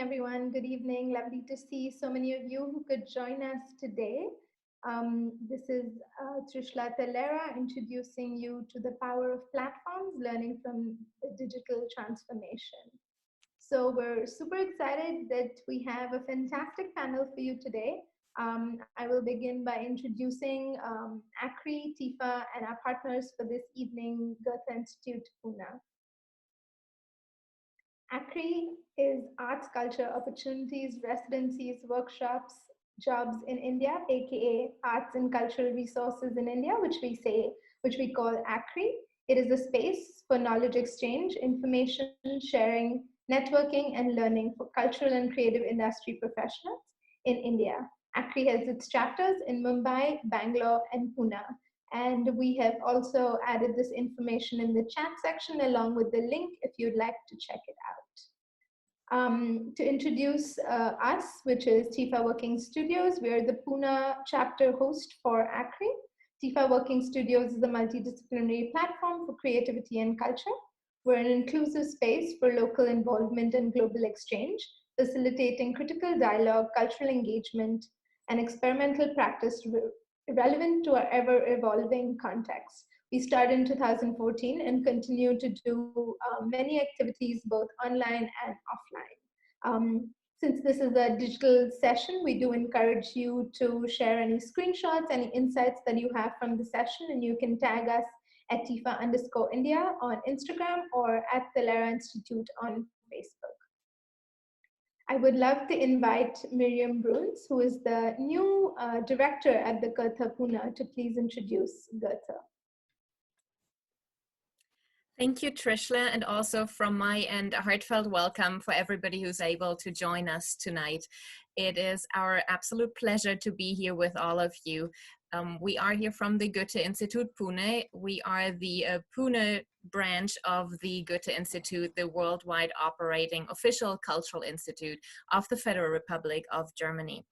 everyone. Good evening. Lovely to see so many of you who could join us today. This is Trishla Telera introducing you to the power of platforms, learning from the digital transformation. So we're super excited that we have a fantastic panel for you today. I will begin by introducing ACRI, TIFA, and our partners for this evening, Goethe Institut, Pune. ACRI is Arts, Culture, Opportunities, Residencies, Workshops, Jobs in India, aka Arts and Cultural Resources in India, which we call ACRI. It is a space for knowledge exchange, information sharing, networking, and learning for cultural and creative industry professionals in India. ACRI has its chapters in Mumbai, Bangalore, and Pune. And we have also added this information in the chat section along with the link if you'd like to check it out. To introduce us, which is TIFA Working Studios, we are the Pune chapter host for ACRI. TIFA Working Studios is a multidisciplinary platform for creativity and culture. We're an inclusive space for local involvement and global exchange, facilitating critical dialogue, cultural engagement, and experimental practice relevant to our ever-evolving context. We started in 2014 and continue to do many activities both online and offline. Since this is a digital session, we do encourage you to share any screenshots, any insights that you have from the session, and you can tag us at TIFA_India on Instagram or at the Telera Institute on Facebook. I would love to invite Miriam Bruns, who is the new director at the Goethe Pune, to please introduce Goethe. Thank you, Trishla, and also from my end, a heartfelt welcome for everybody who's able to join us tonight. It is our absolute pleasure to be here with all of you. We are here from the Goethe Institut Pune. We are the Pune branch of the Goethe Institut, the worldwide operating official cultural institute of the Federal Republic of Germany.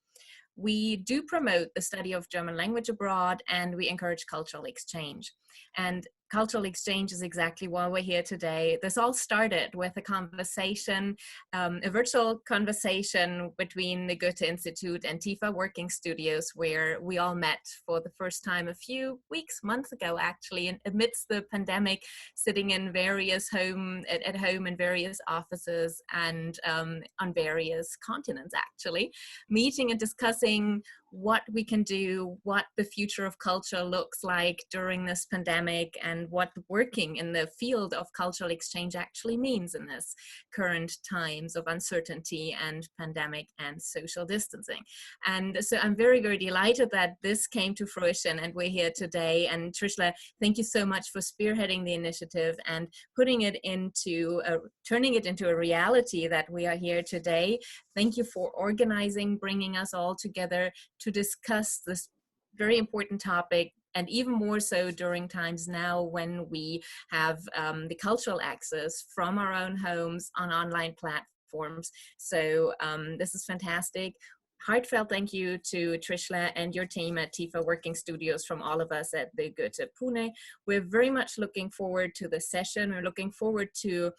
We do promote the study of German language abroad, and we encourage cultural exchange. And cultural exchange is exactly why we're here today. This all started with a conversation, a virtual conversation between the Goethe Institute and TIFA Working Studios, where we all met for the first time a few months ago, actually, and amidst the pandemic, sitting in various at home in various offices and on various continents, actually, meeting and discussing what we can do, what the future of culture looks like during this pandemic, and what working in the field of cultural exchange actually means in this current times of uncertainty and pandemic and social distancing. And so I'm very, very delighted that this came to fruition and we're here today. And Trishla, thank you so much for spearheading the initiative and putting it into, turning it into a reality that we are here today. Thank you for organizing, bringing us all together to discuss this very important topic, and even more so during times now when we have the cultural access from our own homes on online platforms. So this is fantastic. Heartfelt thank you to Trishla and your team at TIFA Working Studios from all of us at the Goethe Pune. We're very much looking forward to the session. We're looking forward to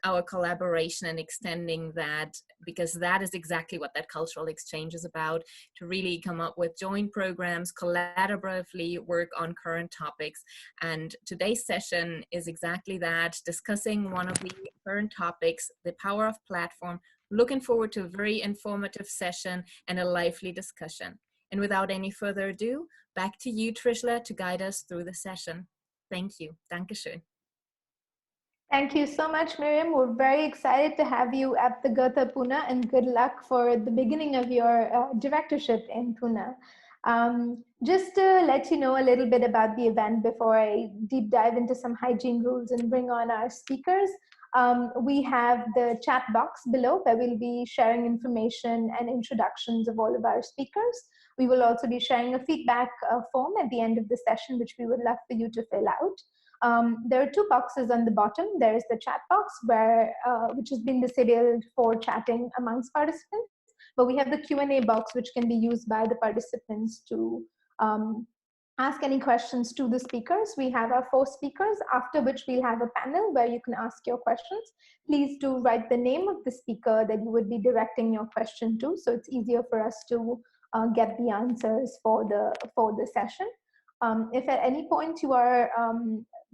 our collaboration and extending that, because that is exactly what that cultural exchange is about, to really come up with joint programs, collaboratively work on current topics. And today's session is exactly that, discussing one of the current topics, the power of platform. Looking forward to a very informative session and a lively discussion. And without any further ado, back to you, Trishla, to guide us through the session. Thank you. Dankeschön. Thank you so much, Miriam. We're very excited to have you at the Goethe Pune, and good luck for the beginning of your directorship in Pune. Just to let you know a little bit about the event before I deep dive into some hygiene rules and bring on our speakers. We have the chat box below where we'll be sharing information and introductions of all of our speakers. We will also be sharing a feedback form at the end of the session, which we would love for you to fill out. There are two boxes on the bottom. There is the chat box, which has been disabled for chatting amongst participants, but we have the Q&A box, which can be used by the participants to ask any questions to the speakers. We have our 4 speakers, after which we'll have a panel where you can ask your questions. Please do write the name of the speaker that you would be directing your question to, so it's easier for us to get the answers for the session. If at any point you are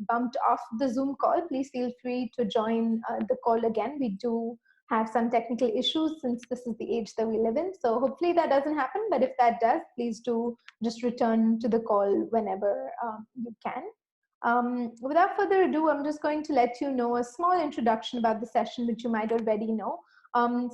bumped off the Zoom call, please feel free to join the call again. We do have some technical issues since this is the age that we live in. So hopefully that doesn't happen. But if that does, please do just return to the call whenever you can. Without further ado, I'm just going to let you know a small introduction about the session, which you might already know.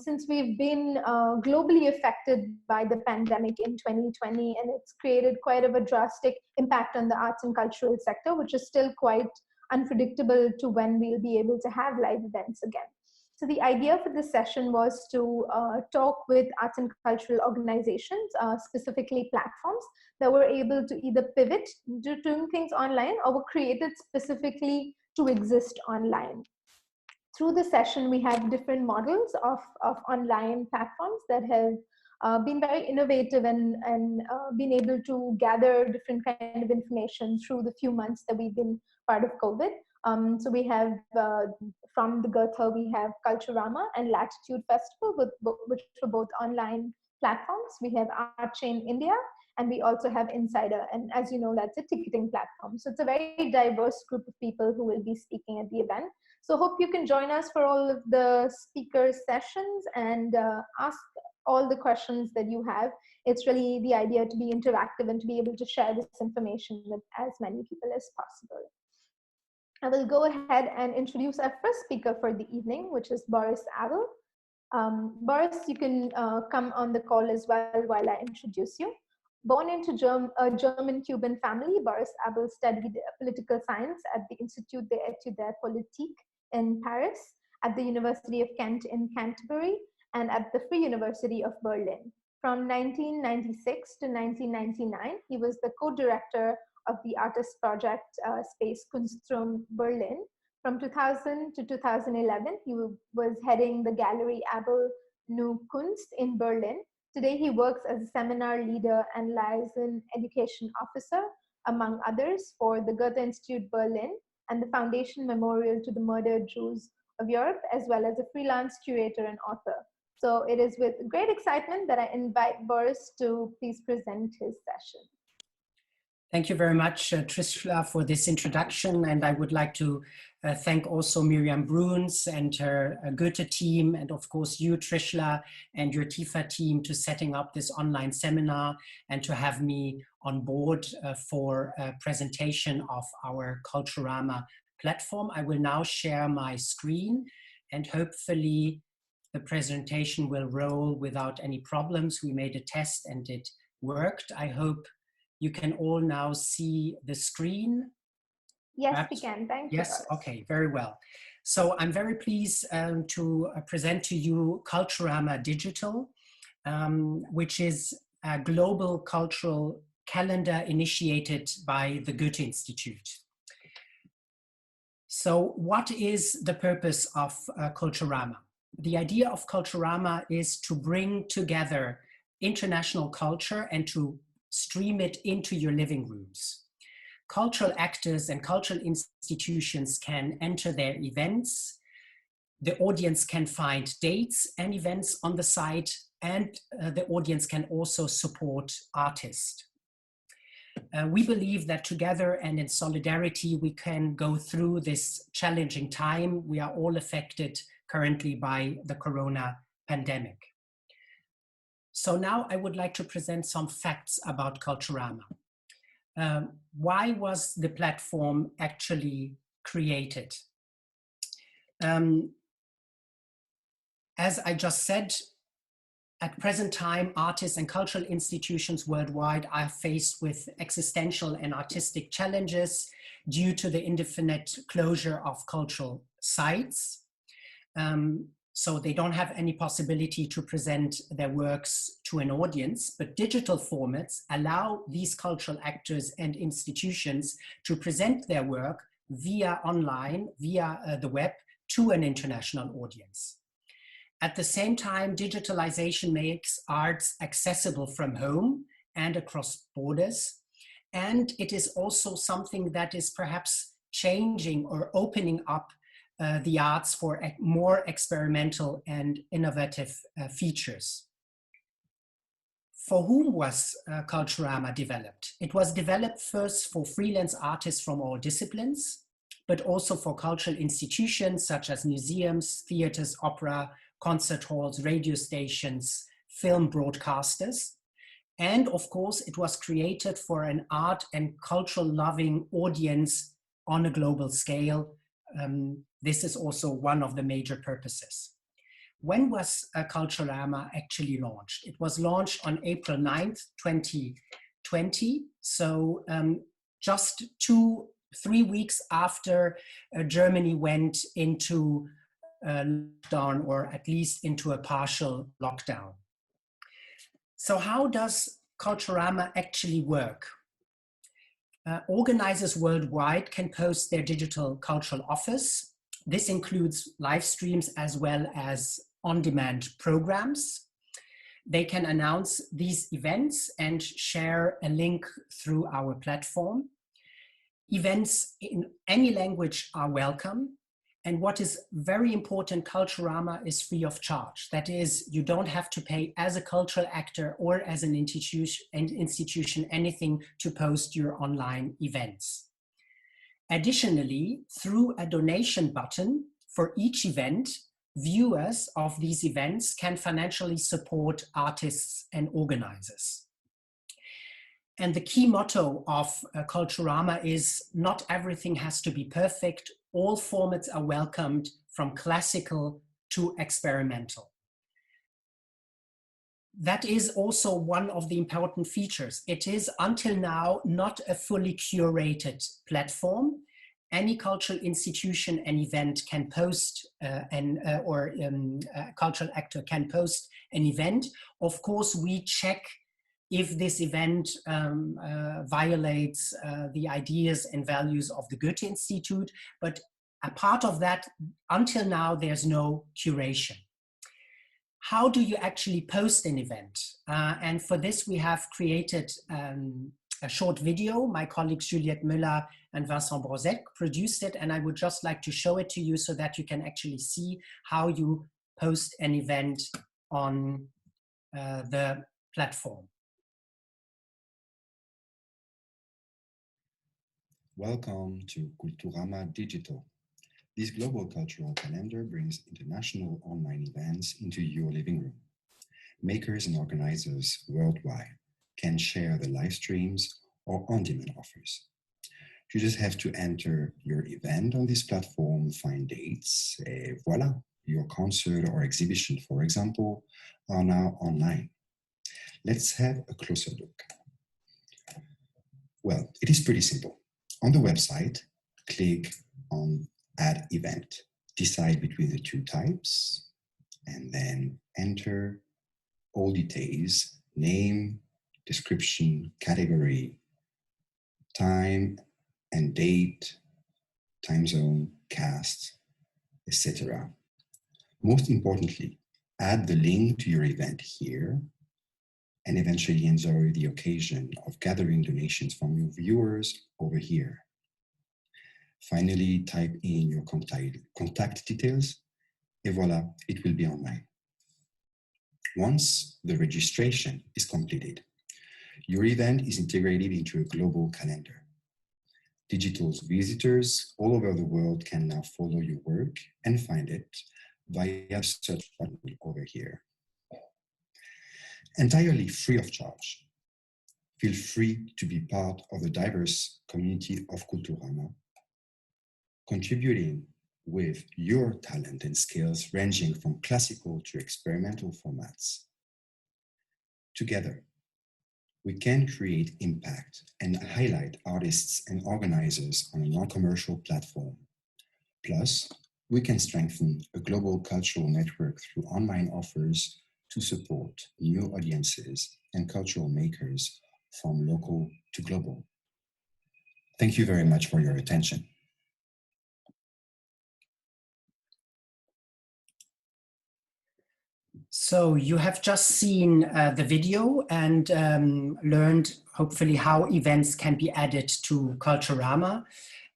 Since we've been globally affected by the pandemic in 2020, and it's created quite of a drastic impact on the arts and cultural sector, which is still quite unpredictable to when we'll be able to have live events again. So the idea for this session was to talk with arts and cultural organizations, specifically platforms that were able to either pivot to doing things online or were created specifically to exist online. Through the session, we have different models of online platforms that have been very innovative and been able to gather different kind of information through the few months that we've been part of COVID. So we have, from the Goethe, we have Culturama and Latitude Festival, which were both online platforms. We have ACRI India, and we also have Insider. And as you know, that's a ticketing platform. So it's a very diverse group of people who will be speaking at the event. So hope you can join us for all of the speakers' sessions and ask all the questions that you have. It's really the idea to be interactive and to be able to share this information with as many people as possible. I will go ahead and introduce our first speaker for the evening, which is Boris Abel. Boris, you can come on the call as well while I introduce you. Born into a German-Cuban family, Boris Abel studied political science at the Institut d'études politiques in Paris, at the University of Kent in Canterbury, and at the Free University of Berlin. From 1996 to 1999, he was the co-director of the artist project Space Kunstraum Berlin. From 2000 to 2011, he was heading the Gallery Abel Neue Kunst in Berlin. Today, he works as a seminar leader and liaison education officer, among others, for the Goethe Institute Berlin and the Foundation Memorial to the Murdered Jews of Europe, as well as a freelance curator and author. So it is with great excitement that I invite Boris to please present his session. Thank you very much, Trishla, for this introduction. And I would like to thank also Miriam Bruns and her Goethe team, and of course you, Trishla, and your TIFA team to setting up this online seminar and to have me on board for a presentation of our Culturama platform. I will now share my screen and hopefully the presentation will roll without any problems. We made a test and it worked. I hope you can all now see the screen. Yes, Perhaps? we can. Thank you. Yes, okay, very well. So I'm very pleased to present to you Culturama Digital, which is a global cultural calendar initiated by the Goethe Institute. So what is the purpose of Culturama? The idea of Culturama is to bring together international culture and to stream it into your living rooms. Cultural actors and cultural institutions can enter their events. The audience can find dates and events on the site, and the audience can also support artists. We believe that together and in solidarity, we can go through this challenging time. We are all affected currently by the corona pandemic. So now I would like to present some facts about Culturama. Why was the platform actually created? As I just said, at present time, artists and cultural institutions worldwide are faced with existential and artistic challenges due to the indefinite closure of cultural sites. So they don't have any possibility to present their works to an audience, but digital formats allow these cultural actors and institutions to present their work via online, via the web, to an international audience. At the same time, digitalization makes arts accessible from home and across borders. And it is also something that is perhaps changing or opening up the arts for more experimental and innovative features. For whom was Culturama developed? It was developed first for freelance artists from all disciplines, but also for cultural institutions such as museums, theaters, opera, concert halls, radio stations, film broadcasters. And of course, it was created for an art and cultural loving audience on a global scale. This is also one of the major purposes. When was Culturama actually launched? It was launched on April 9th, 2020. So just 2-3 weeks after Germany went into lockdown, or at least into a partial lockdown. So how does Culturama actually work? Organizers worldwide can post their digital cultural offers. This includes live streams as well as on-demand programs. They can announce these events and share a link through our platform. Events in any language are welcome. And what is very important, Culturama is free of charge. That is, you don't have to pay as a cultural actor or as an institution anything to post your online events. Additionally, through a donation button for each event, viewers of these events can financially support artists and organizers. And the key motto of Culturama is not everything has to be perfect. All formats are welcomed, from classical to experimental. That is also one of the important features. It is until now not a fully curated platform. Any cultural institution and event can post a cultural actor can post an event. Of course, we check if this event violates the ideas and values of the Goethe Institute, but a part of that, until now, there's no curation. How do you actually post an event? And for this, we have created a short video. My colleagues Juliette Müller and Vincent Brozek produced it, and I would just like to show it to you so that you can actually see how you post an event on the platform. Welcome to Culturama Digital. This global cultural calendar brings international online events into your living room. Makers and organizers worldwide can share the live streams or on-demand offers. You just have to enter your event on this platform, find dates, et voila, your concert or exhibition, for example, are now online. Let's have a closer look. Well, it is pretty simple. On the website, click on Add Event. Decide between the two types, and then enter all details, name, description, category, time and date, time zone, cast, etc. Most importantly, add the link to your event here, and eventually enjoy the occasion of gathering donations from your viewers over here. Finally, type in your contact details, and voila, it will be online. Once the registration is completed, your event is integrated into a global calendar. Digital visitors all over the world can now follow your work and find it via search button over here. Entirely free of charge. Feel free to be part of the diverse community of Culturama, contributing with your talent and skills ranging from classical to experimental formats. Together, we can create impact and highlight artists and organizers on a non-commercial platform. Plus, we can strengthen a global cultural network through online offers to support new audiences and cultural makers from local to global. Thank you very much for your attention. So you have just seen the video and learned hopefully how events can be added to Culturama.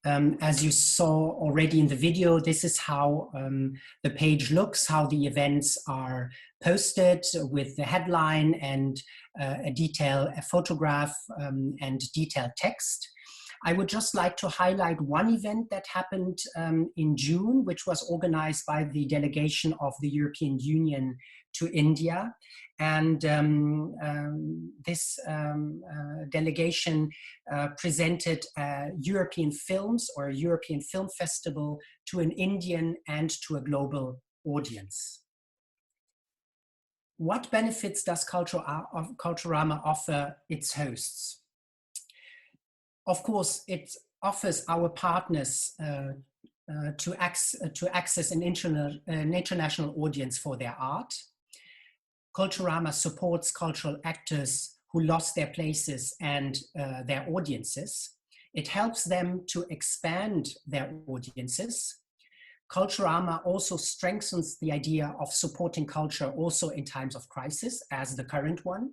As you saw already in the video, this is how the page looks, how the events are posted with the headline and a photograph and detailed text. I would just like to highlight one event that happened in June, which was organized by the delegation of the European Union to India. And this delegation presented European films or a European film festival to an Indian and to a global audience. What benefits does Culturama offer its hosts? Of course, it offers our partners to access an international audience for their art. Culturama supports cultural actors who lost their places and their audiences. It helps them to expand their audiences. Culturama also strengthens the idea of supporting culture also in times of crisis, as the current one.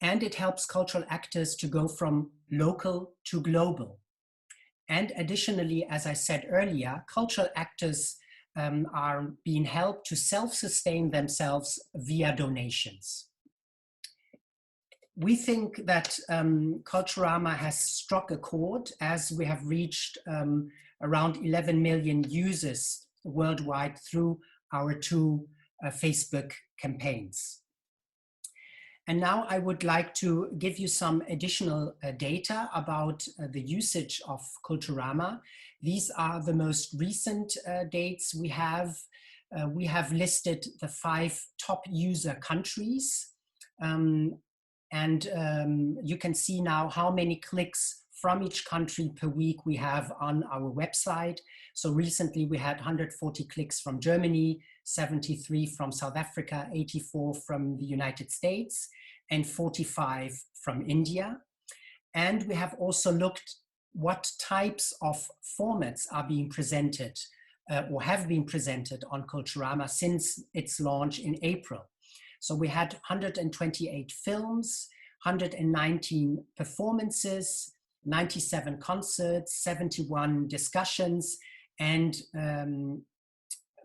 And it helps cultural actors to go from local to global. And additionally, as I said earlier, cultural actors are being helped to self-sustain themselves via donations. We think that Culturama has struck a chord, as we have reached around 11 million users worldwide through our two Facebook campaigns. And now I would like to give you some additional data about the usage of Culturama. These are the most recent dates we have. We have listed the 5 top user countries. You can see now how many clicks from each country per week we have on our website. So recently we had 140 clicks from Germany, 73 from South Africa, 84 from the United States, and 45 from India. And we have also looked what types of formats are being presented or have been presented on Culturama since its launch in April. So we had 128 films, 119 performances, 97 concerts, 71 discussions, and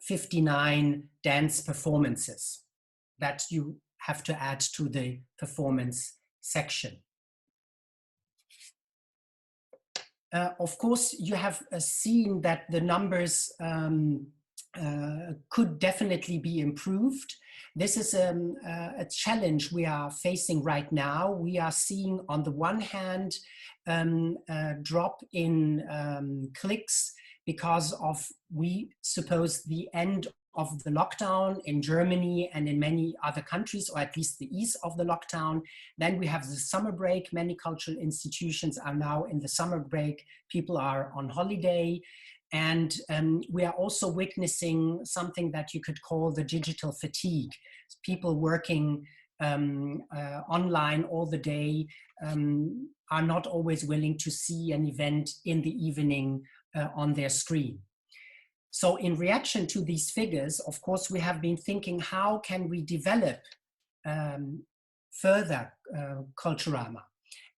59 dance performances that you have to add to the performance section. Of course, you have seen that the numbers could definitely be improved. This is a challenge we are facing right now. We are seeing, on the one hand, a drop in clicks because of, we suppose, the end of the lockdown in Germany and in many other countries, or at least the ease of the lockdown. Then we have the summer break. Many cultural institutions are now in the summer break. People are on holiday. And we are also witnessing something that you could call the digital fatigue. People working online all the day are not always willing to see an event in the evening on their screen. So in reaction to these figures, of course, we have been thinking, how can we develop further Culturama?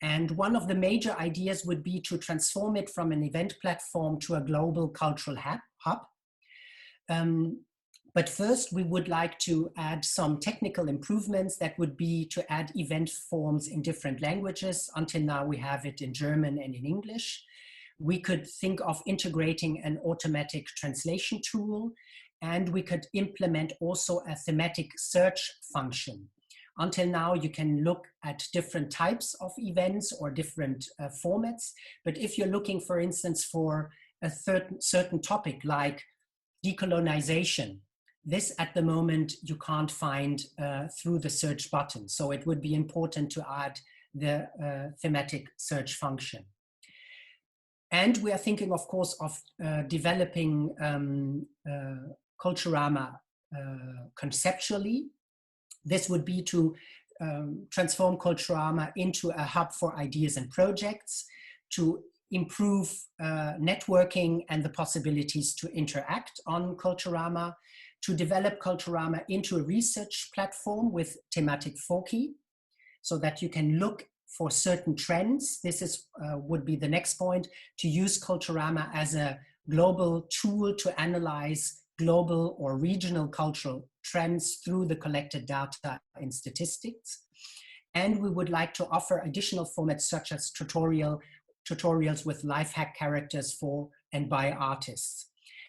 And one of the major ideas would be to transform it from an event platform to a global cultural hub. But first, we would like to add some technical improvements. That would be to add event forms in different languages. Until now, we have it in German and in English. We could think of integrating an automatic translation tool, and we could implement also a thematic search function. Until now, you can look at different types of events or different formats. But if you're looking, for instance, for a certain topic like decolonization, this at the moment you can't find through the search button. So it would be important to add the thematic search function. And we are thinking, of course, of developing Culturama conceptually. This would be to transform Culturama into a hub for ideas and projects, to improve networking and the possibilities to interact on Culturama, to develop Culturama into a research platform with thematic foci, so that you can look for certain trends. This is would be the next point, to use Culturama as a global tool to analyze global or regional cultural trends through the collected data and statistics. And we would like to offer additional formats such as tutorials with life hack characters for and by artists.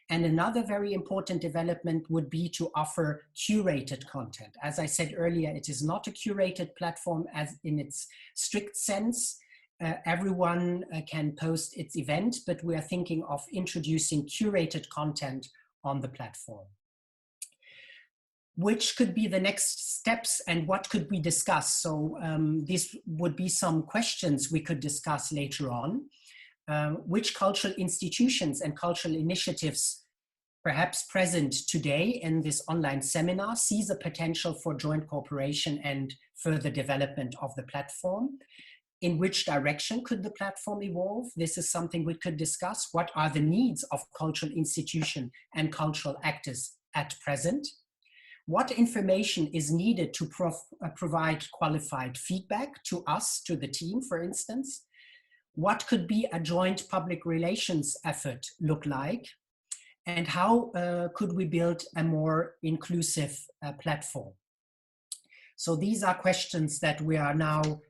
And another very important development would be to offer curated content. As I said earlier, it is not a curated platform as in its strict sense. Everyone can post its event, but we are thinking of introducing curated content on the platform. Which could be the next steps and what could we discuss? So these would be some questions we could discuss later on. Which cultural institutions and cultural initiatives perhaps present today in this online seminar sees a potential for joint cooperation and further development of the platform? In which direction could the platform evolve? This is something we could discuss. What are the needs of cultural institutions and cultural actors at present? What information is needed to provide qualified feedback to us, to the team, for instance? What could be a joint public relations effort look like? And how could we build a more inclusive platform? So these are questions that we are now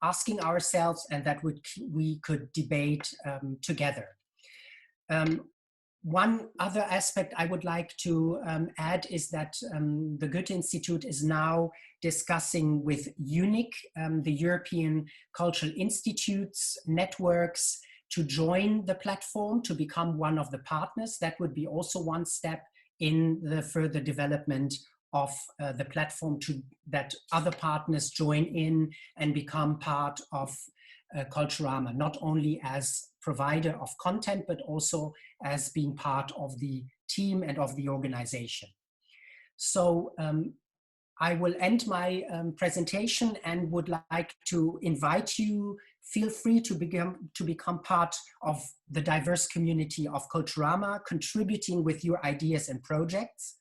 asking ourselves and that we could debate together. One other aspect I would like to add is that the Goethe Institute is now discussing with UNIC, the European Cultural Institutes networks, to join the platform, to become one of the partners. That would be also one step in the further development of the platform, that other partners join in and become part of Culturama, not only as provider of content, but also as being part of the team and of the organization. So I will end my presentation and would like to invite you, feel free to become part of the diverse community of Culturama, contributing with your ideas and projects.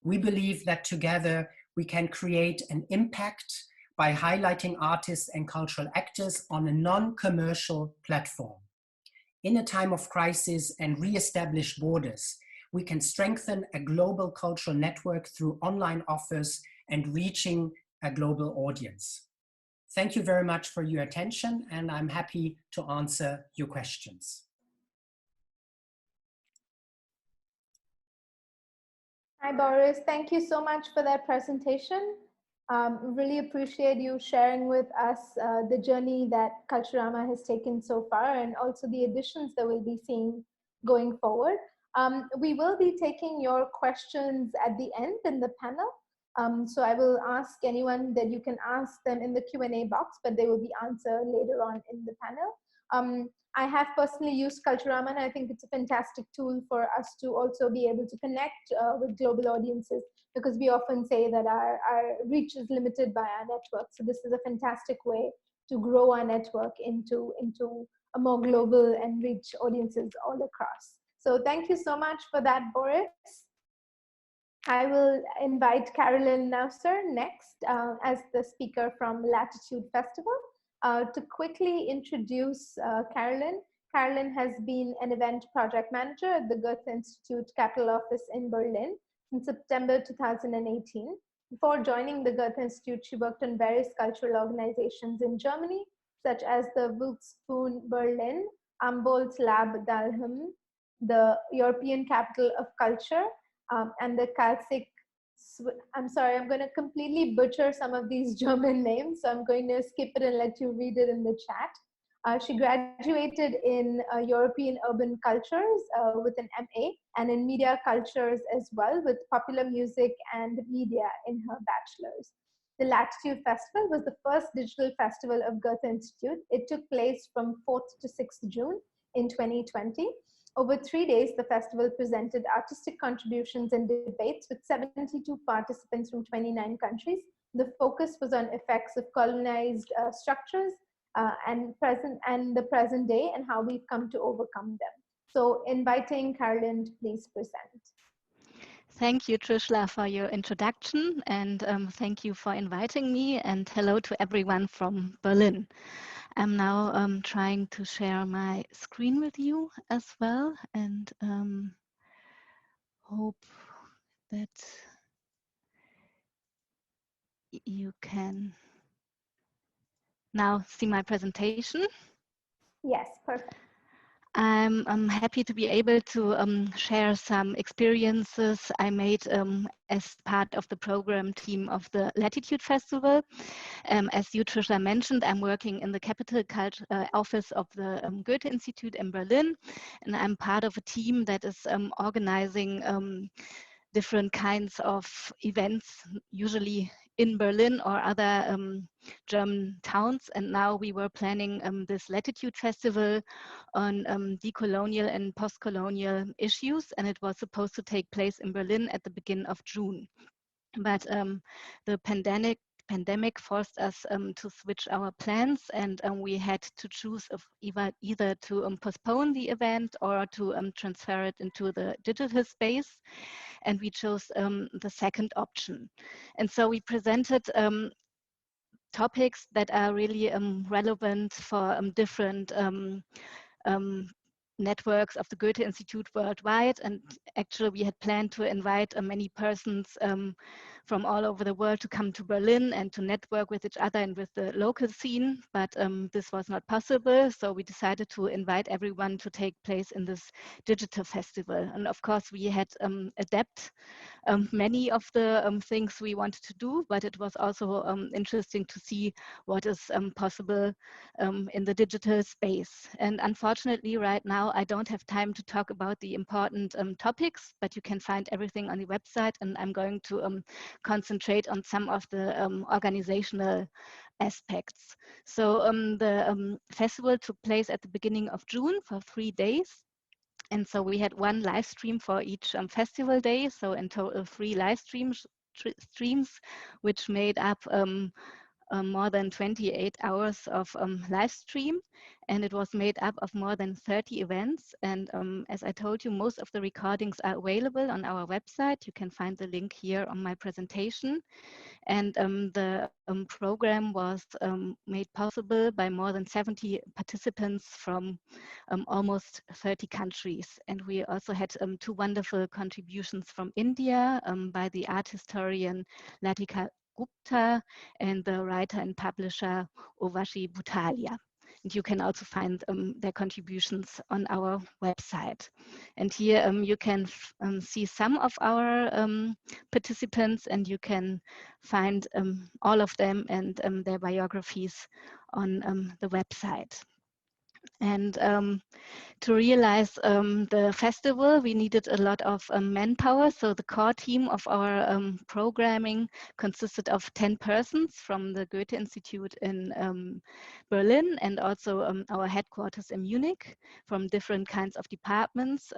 We believe that together we can create an impact by highlighting artists and cultural actors on a non-commercial platform. In a time of crisis and re-establish borders, we can strengthen a global cultural network through online offers and reaching a global audience. Thank you very much for your attention, and I'm happy to answer your questions. Hi, Boris. Thank you so much for that presentation. Really appreciate you sharing with us the journey that Culturama has taken so far, and also the additions that we'll be seeing going forward. We will be taking your questions at the end in the panel. So I will ask anyone that you can ask them in the Q&A box, but they will be answered later on in the panel. I have personally used Culturama, and I think it's a fantastic tool for us to also be able to connect with global audiences, because we often say that our reach is limited by our network. So this is a fantastic way to grow our network into a more global and reach audiences all across. So thank you so much for that, Boris. I will invite Carolyn Nausser next as the speaker from Latitude Festival. To quickly introduce Carolyn, Carolyn has been an event project manager at the Goethe Institute Capital Office in Berlin in September 2018. Before joining the Goethe Institute, she worked on various cultural organizations in Germany, such as the Volksbund Berlin, Humboldt Lab Dalhem, the European Capital of Culture, and the Kalsik. I'm sorry, I'm going to completely butcher some of these German names, so I'm going to skip it and let you read it in the chat. She graduated in European Urban Cultures with an MA, and in Media Cultures as well, with Popular Music and Media in her bachelor's. The Latitude Festival was the first digital festival of Goethe Institute. It took place from 4th to 6th June in 2020. Over 3 days, the festival presented artistic contributions and debates with 72 participants from 29 countries. The focus was on effects of colonized structures and the present day, and how we've come to overcome them. So inviting Carolyn to please present. Thank you, Trishla, for your introduction, and thank you for inviting me, and hello to everyone from Berlin. I'm now trying to share my screen with you as well, and hope that you can now see my presentation. Yes, perfect. I'm happy to be able to share some experiences I made as part of the program team of the Latitude Festival. As you, Trisha, mentioned, I'm working in the Capital Culture office of the Goethe Institute in Berlin, and I'm part of a team that is organizing different kinds of events, usually in Berlin or other German towns. And now we were planning this Latitude Festival on decolonial and post-colonial issues, and it was supposed to take place in Berlin at the beginning of June. But the pandemic forced us to switch our plans, and we had to choose of either to postpone the event or to transfer it into the digital space. And we chose the second option. And so we presented topics that are really relevant for different networks of the Goethe Institute worldwide. And actually we had planned to invite many persons from all over the world to come to Berlin and to network with each other and with the local scene, but this was not possible. So we decided to invite everyone to take place in this digital festival. And of course we had adapted many of the things we wanted to do, but it was also interesting to see what is possible in the digital space. And unfortunately, right now, I don't have time to talk about the important topics, but you can find everything on the website, and I'm going to concentrate on some of the organizational aspects. So the festival took place at the beginning of June for 3 days. And so we had one live stream for each festival day. So in total 3 live streams, which made up more than 28 hours of live stream. And it was made up of more than 30 events. And as I told you, most of the recordings are available on our website. You can find the link here on my presentation. And the program was made possible by more than 70 participants from almost 30 countries. And we also had 2 wonderful contributions from India by the art historian Latika Gupta and the writer and publisher Urvashi Butalia. And you can also find their contributions on our website. And here you can see some of our participants, and you can find all of them and their biographies on the website. And to realize the festival, we needed a lot of manpower. So the core team of our programming consisted of 10 persons from the Goethe Institute in Berlin, and also our headquarters in Munich, from different kinds of departments,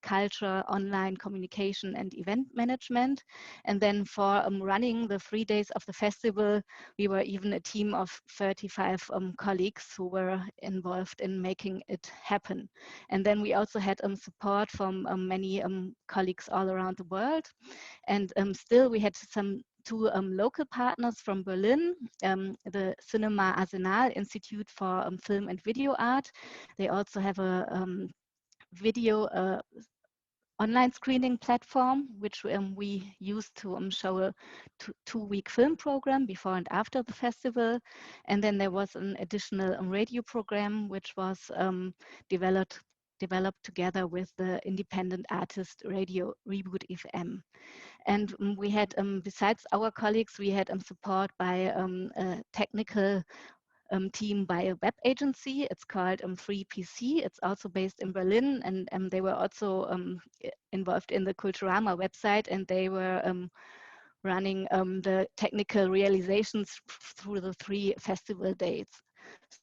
culture, online communication, and event management. And then for running the 3 days of the festival, we were even a team of 35 colleagues who were involved in making it happen. And then we also had support from many colleagues all around the world. And still we had 2 local partners from Berlin, the Cinema Arsenal Institute for Film and Video Art. They also have a video online screening platform, which we used to show a 2-week film program before and after the festival. And then there was an additional radio program, which was developed together with the independent artist Radio Reboot FM. And we had, besides our colleagues, we had support by a technical team by a web agency. It's called 3PC. It's also based in Berlin, and they were also involved in the Kulturama website, and they were running the technical realizations through the 3 festival days.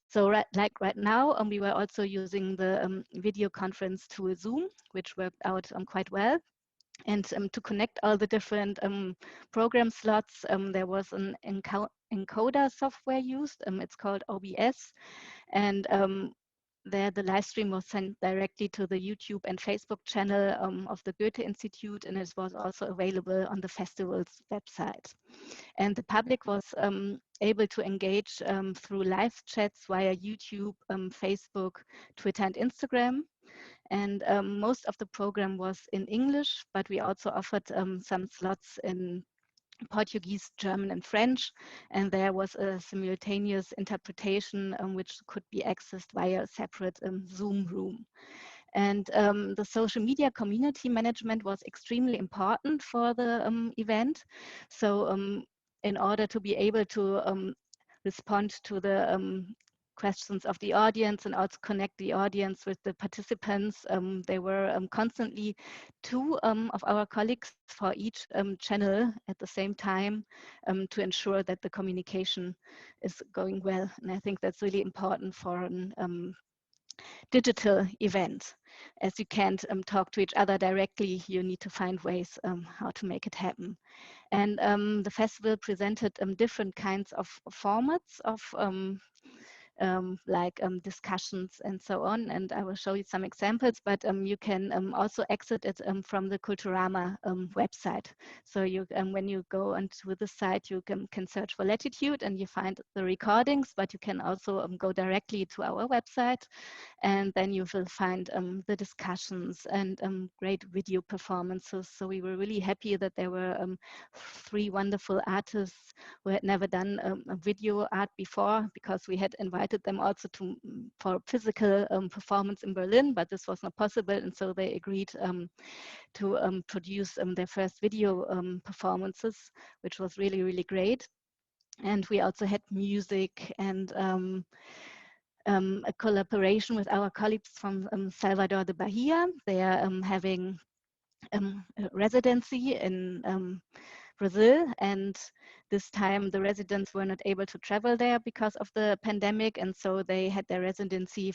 So like right now, we were also using the video conference tool Zoom, which worked out quite well. And to connect all the different program slots, there was an encoder software used. It's called OBS. And there the live stream was sent directly to the YouTube and Facebook channel of the Goethe Institute, and it was also available on the festival's website. And the public was able to engage through live chats via YouTube, Facebook, Twitter, and Instagram. And most of the program was in English, but we also offered some slots in Portuguese, German, and French. And there was a simultaneous interpretation which could be accessed via a separate Zoom room. And the social media community management was extremely important for the event. So in order to be able to respond to the questions of the audience and also connect the audience with the participants, there were constantly two of our colleagues for each channel at the same time to ensure that the communication is going well. And I think that's really important for an digital event. As you can't talk to each other directly, you need to find ways how to make it happen. And the festival presented different kinds of formats of like discussions and so on. And I will show you some examples, but you can also exit it from the Kulturama website. So you, when you go onto the site, you can search for Latitude and you find the recordings, but you can also go directly to our website, and then you will find the discussions and great video performances. So we were really happy that there were 3 wonderful artists who had never done a video art before, because we had invited them also to for physical performance in Berlin, but this was not possible, and so they agreed to produce their first video performances, which was really, really great. And we also had music and a collaboration with our colleagues from Salvador de Bahia. They are having a residency in Brazil, and this time the residents were not able to travel there because of the pandemic, and so they had their residency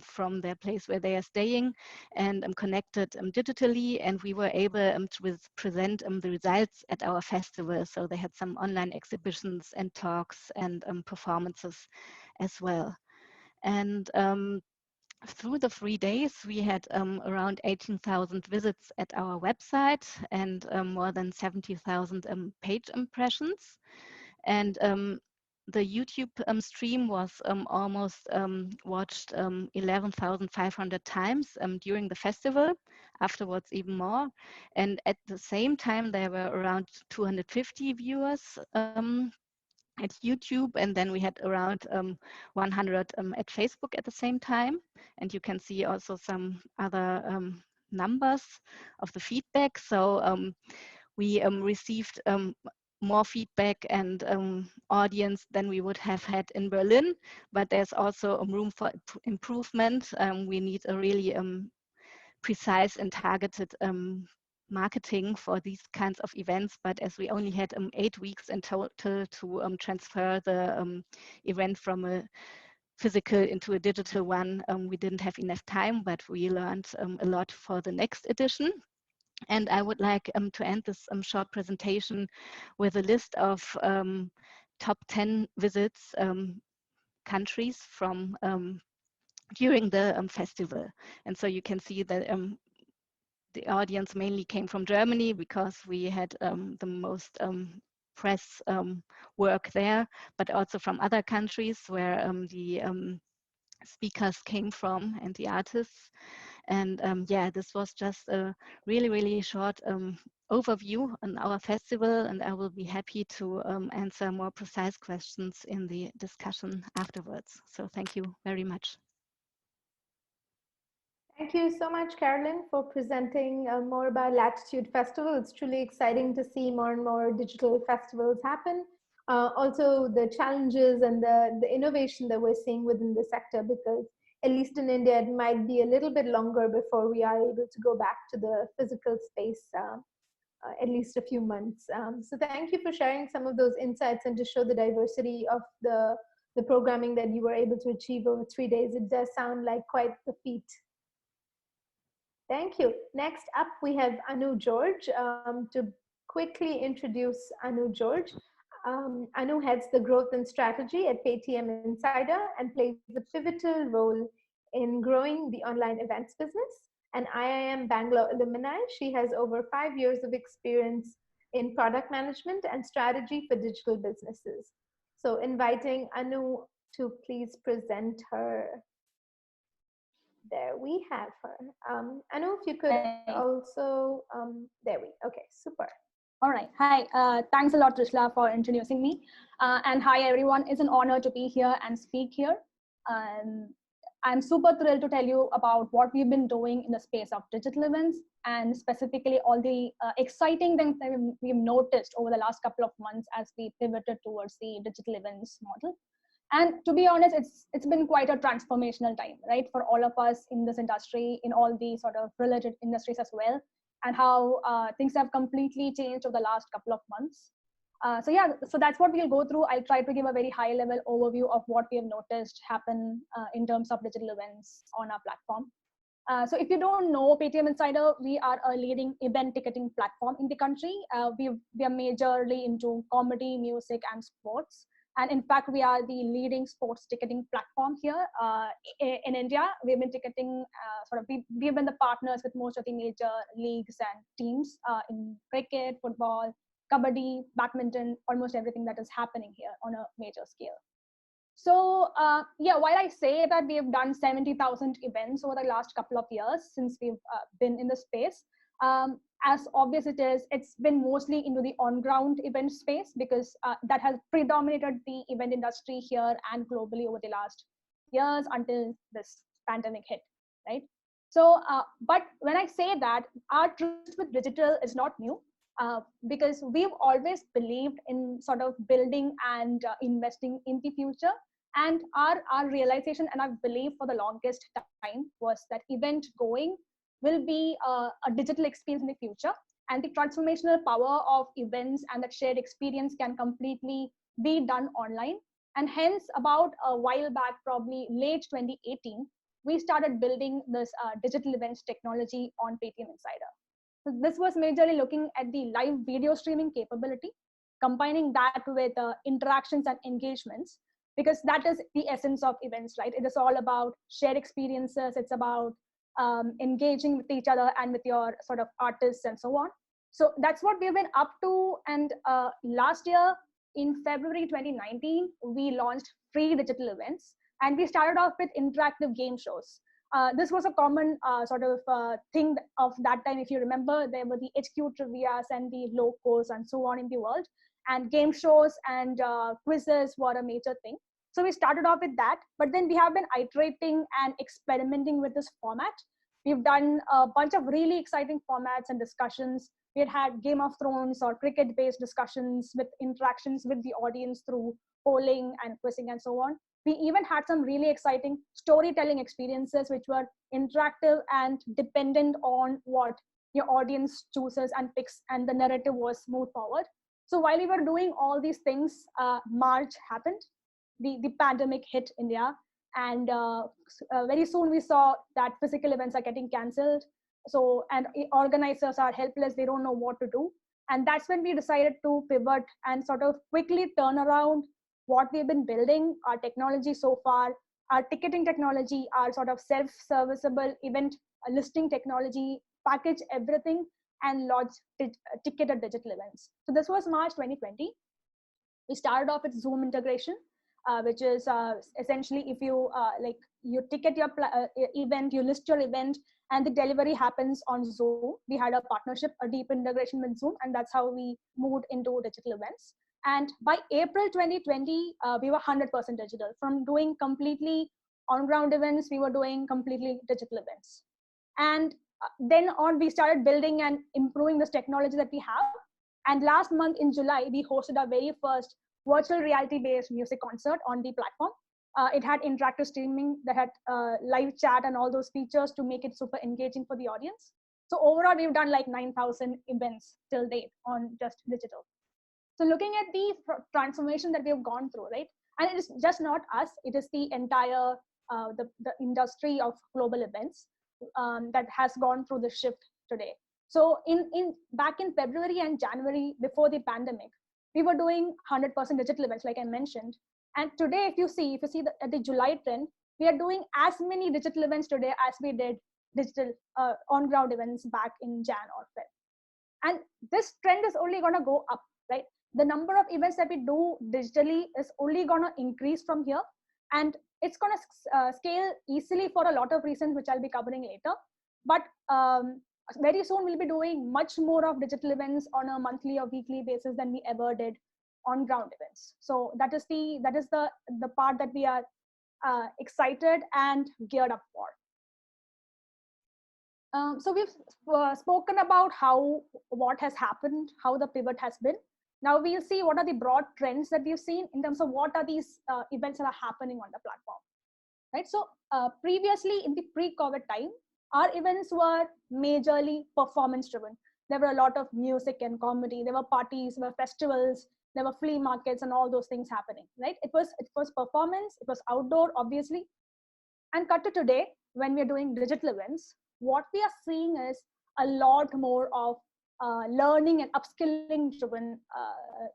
from their place where they are staying and connected digitally, and we were able to present the results at our festival. So they had some online exhibitions and talks and performances as well. And through the 3 days, we had around 18,000 visits at our website and more than 70,000 page impressions. And the YouTube stream was almost watched 11,500 times during the festival, afterwards even more. And at the same time, there were around 250 viewers at YouTube, and then we had around 100 at Facebook at the same time. And you can see also some other numbers of the feedback. So we received more feedback and audience than we would have had in Berlin, but there's also room for improvement. We need a really precise and targeted marketing for these kinds of events, but as we only had 8 weeks in total to transfer the event from a physical into a digital one, we didn't have enough time, but we learned a lot for the next edition. And I would like to end this short presentation with a list of top 10 visits countries from during the festival. And so you can see that the audience mainly came from Germany because we had the most press work there, but also from other countries where the speakers came from and the artists. And yeah, this was just a really, really short overview on our festival, and I will be happy to answer more precise questions in the discussion afterwards. So thank you very much. Thank you so much, Carolyn, for presenting more about Latitude Festival. It's truly exciting to see more and more digital festivals happen. Also, the challenges and the innovation that we're seeing within the sector, because at least in India, it might be a little bit longer before we are able to go back to the physical space, at least a few months. So thank you for sharing some of those insights and to show the diversity of the programming that you were able to achieve over 3 days. It does sound like quite the feat. Thank you. Next up, we have Anu George. To quickly introduce Anu George, Anu heads the growth and strategy at Paytm Insider and plays a pivotal role in growing the online events business. An IIM Bangalore alumni, she has over 5 years of experience in product management and strategy for digital businesses. So inviting Anu to please present her. There we have her. Anu, if you could also, okay, super. All right. Hi. Thanks a lot, Trishla, for introducing me. And hi, everyone. It's an honor to be here and speak here. I'm super thrilled to tell you about what we've been doing in the space of digital events, and specifically all the exciting things that we've noticed over the last couple of months as we pivoted towards the digital events model. And to be honest, it's been quite a transformational time, right, for all of us in this industry, in all the sort of related industries as well, and how things have completely changed over the last couple of months. So that's what we'll go through. I'll try to give a very high level overview of what we have noticed happen in terms of digital events on our platform. So if you don't know Paytm Insider, we are a leading event ticketing platform in the country. We are majorly into comedy, music, and sports. And in fact, we are the leading sports ticketing platform here in India. We've been ticketing, we've been the partners with most of the major leagues and teams in cricket, football, kabaddi, badminton, almost everything that is happening here on a major scale. So while I say that we have done 70,000 events over the last couple of years since we've been in the space, as obvious it is, it's been mostly into the on-ground event space because that has predominated the event industry here and globally over the last years until this pandemic hit, right? So, but when I say that, our trust with digital is not new because we've always believed in sort of building and investing in the future. And our realization and our belief for the longest time was that event going will be a digital experience in the future, and the transformational power of events and that shared experience can completely be done online. And hence, about a while back, probably late 2018, we started building this digital events technology on Paytm Insider. So this was majorly looking at the live video streaming capability, combining that with interactions and engagements, because that is the essence of events, right? It is all about shared experiences. It's about engaging with each other and with your sort of artists and so on. So that's what we've been up to. And last year in February 2019, we launched free digital events, and we started off with interactive game shows. This was a common thing of that time. If you remember, there were the HQ trivias and the locos and so on in the world, and game shows and quizzes were a major thing. So we started off with that, but then we have been iterating and experimenting with this format. We've done a bunch of really exciting formats and discussions. We had Game of Thrones or cricket-based discussions with interactions with the audience through polling and quizzing and so on. We even had some really exciting storytelling experiences, which were interactive and dependent on what your audience chooses and picks, and the narrative was moved forward. So while we were doing all these things, March happened. The pandemic hit India, and very soon we saw that physical events are getting cancelled. So, and organizers are helpless, they don't know what to do. And that's when we decided to pivot and sort of quickly turn around what we've been building, our technology so far, our ticketing technology, our sort of self-serviceable event listing technology, package everything and launch ticketed digital events. So this was March 2020. We started off with Zoom integration, which is essentially if you you ticket your event, you list your event, and the delivery happens on Zoom. We had a partnership, a deep integration with Zoom, and that's how we moved into digital events. And by April 2020, we were 100% digital. From doing completely on-ground events, we were doing completely digital events. And then on, we started building and improving this technology that we have. And last month in July, we hosted our very first virtual reality-based music concert on the platform. It had interactive streaming, that had live chat and all those features to make it super engaging for the audience. So overall, we've done like 9,000 events till date on just digital. So looking at the transformation that we have gone through, right? And it is just not us, it is the entire, the industry of global events that has gone through the shift today. So back in February and January, before the pandemic, we were doing 100% digital events, like I mentioned. And today, if you see the July trend, We are doing as many digital events today as we did digital on-ground events back in Jan or Feb. And this trend is only going to go up, right? The number of events that we do digitally is only going to increase from here. And it's going to scale easily for a lot of reasons, which I'll be covering later. But very soon we'll be doing much more of digital events on a monthly or weekly basis than we ever did on ground events. So that is the part that we are excited and geared up for. So we've spoken about what has happened, how the pivot has been. Now we'll see what are the broad trends that we've seen in terms of what are these events that are happening on the platform, right? So previously in the pre-COVID time, our events were majorly performance driven. There were a lot of music and comedy. There were parties, there were festivals, there were flea markets and all those things happening, right? It was performance, it was outdoor, obviously. And cut to today, when we're doing digital events, what we are seeing is a lot more of learning and upskilling driven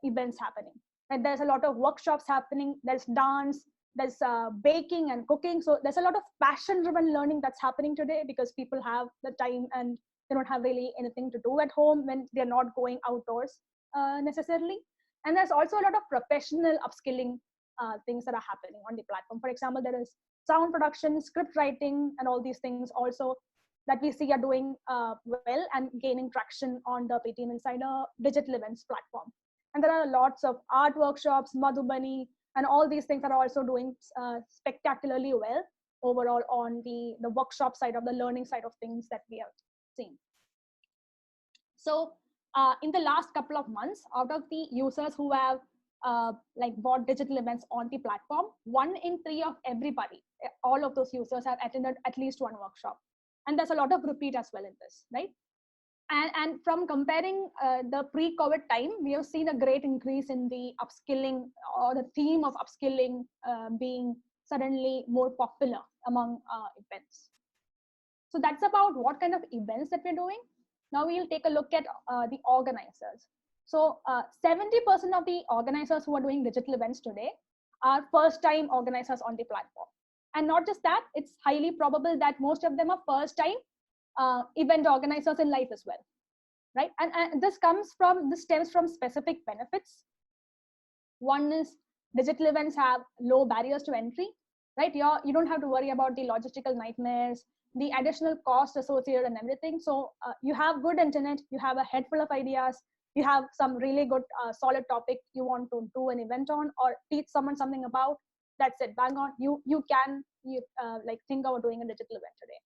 events happening. And there's a lot of workshops happening, there's dance, there's baking and cooking. So there's a lot of passion driven learning that's happening today because people have the time and they don't have really anything to do at home when they're not going outdoors necessarily. And there's also a lot of professional upskilling things that are happening on the platform. For example, there is sound production, script writing, and all these things also that we see are doing well and gaining traction on the Paytm Insider digital events platform. And there are lots of art workshops, Madhubani, and all these things that are also doing spectacularly well overall on the workshop side of the learning side of things that we have seen. So in the last couple of months, out of the users who have bought digital events on the platform, 1 in 3 of everybody, all of those users have attended at least one workshop. And there's a lot of repeat as well in this, right? And from comparing the pre-COVID time, we have seen a great increase in the upskilling or the theme of upskilling being suddenly more popular among events. So that's about what kind of events that we're doing. Now we'll take a look at the organizers. So 70% of the organizers who are doing digital events today are first-time organizers on the platform. And not just that, it's highly probable that most of them are first-time event organizers in life as well, right? And this stems from specific benefits. One is digital events have low barriers to entry, right? You don't have to worry about the logistical nightmares, the additional cost associated and everything. So you have good internet, you have a head full of ideas, you have some really good solid topic you want to do an event on or teach someone something about. That's it, bang on. You can think about doing a digital event today.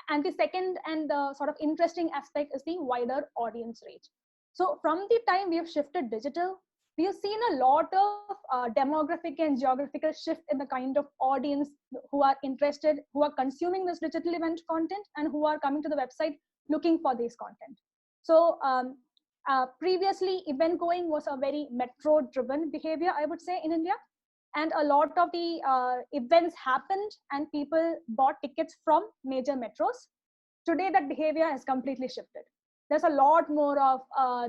And the second and the sort of interesting aspect is the wider audience reach. So from the time we have shifted digital, we have seen a lot of demographic and geographical shift in the kind of audience who are interested, who are consuming this digital event content and who are coming to the website looking for this content. So previously, event going was a very metro-driven behavior, I would say, in India. And a lot of the events happened and people bought tickets from major metros. Today, that behavior has completely shifted. There's a lot more of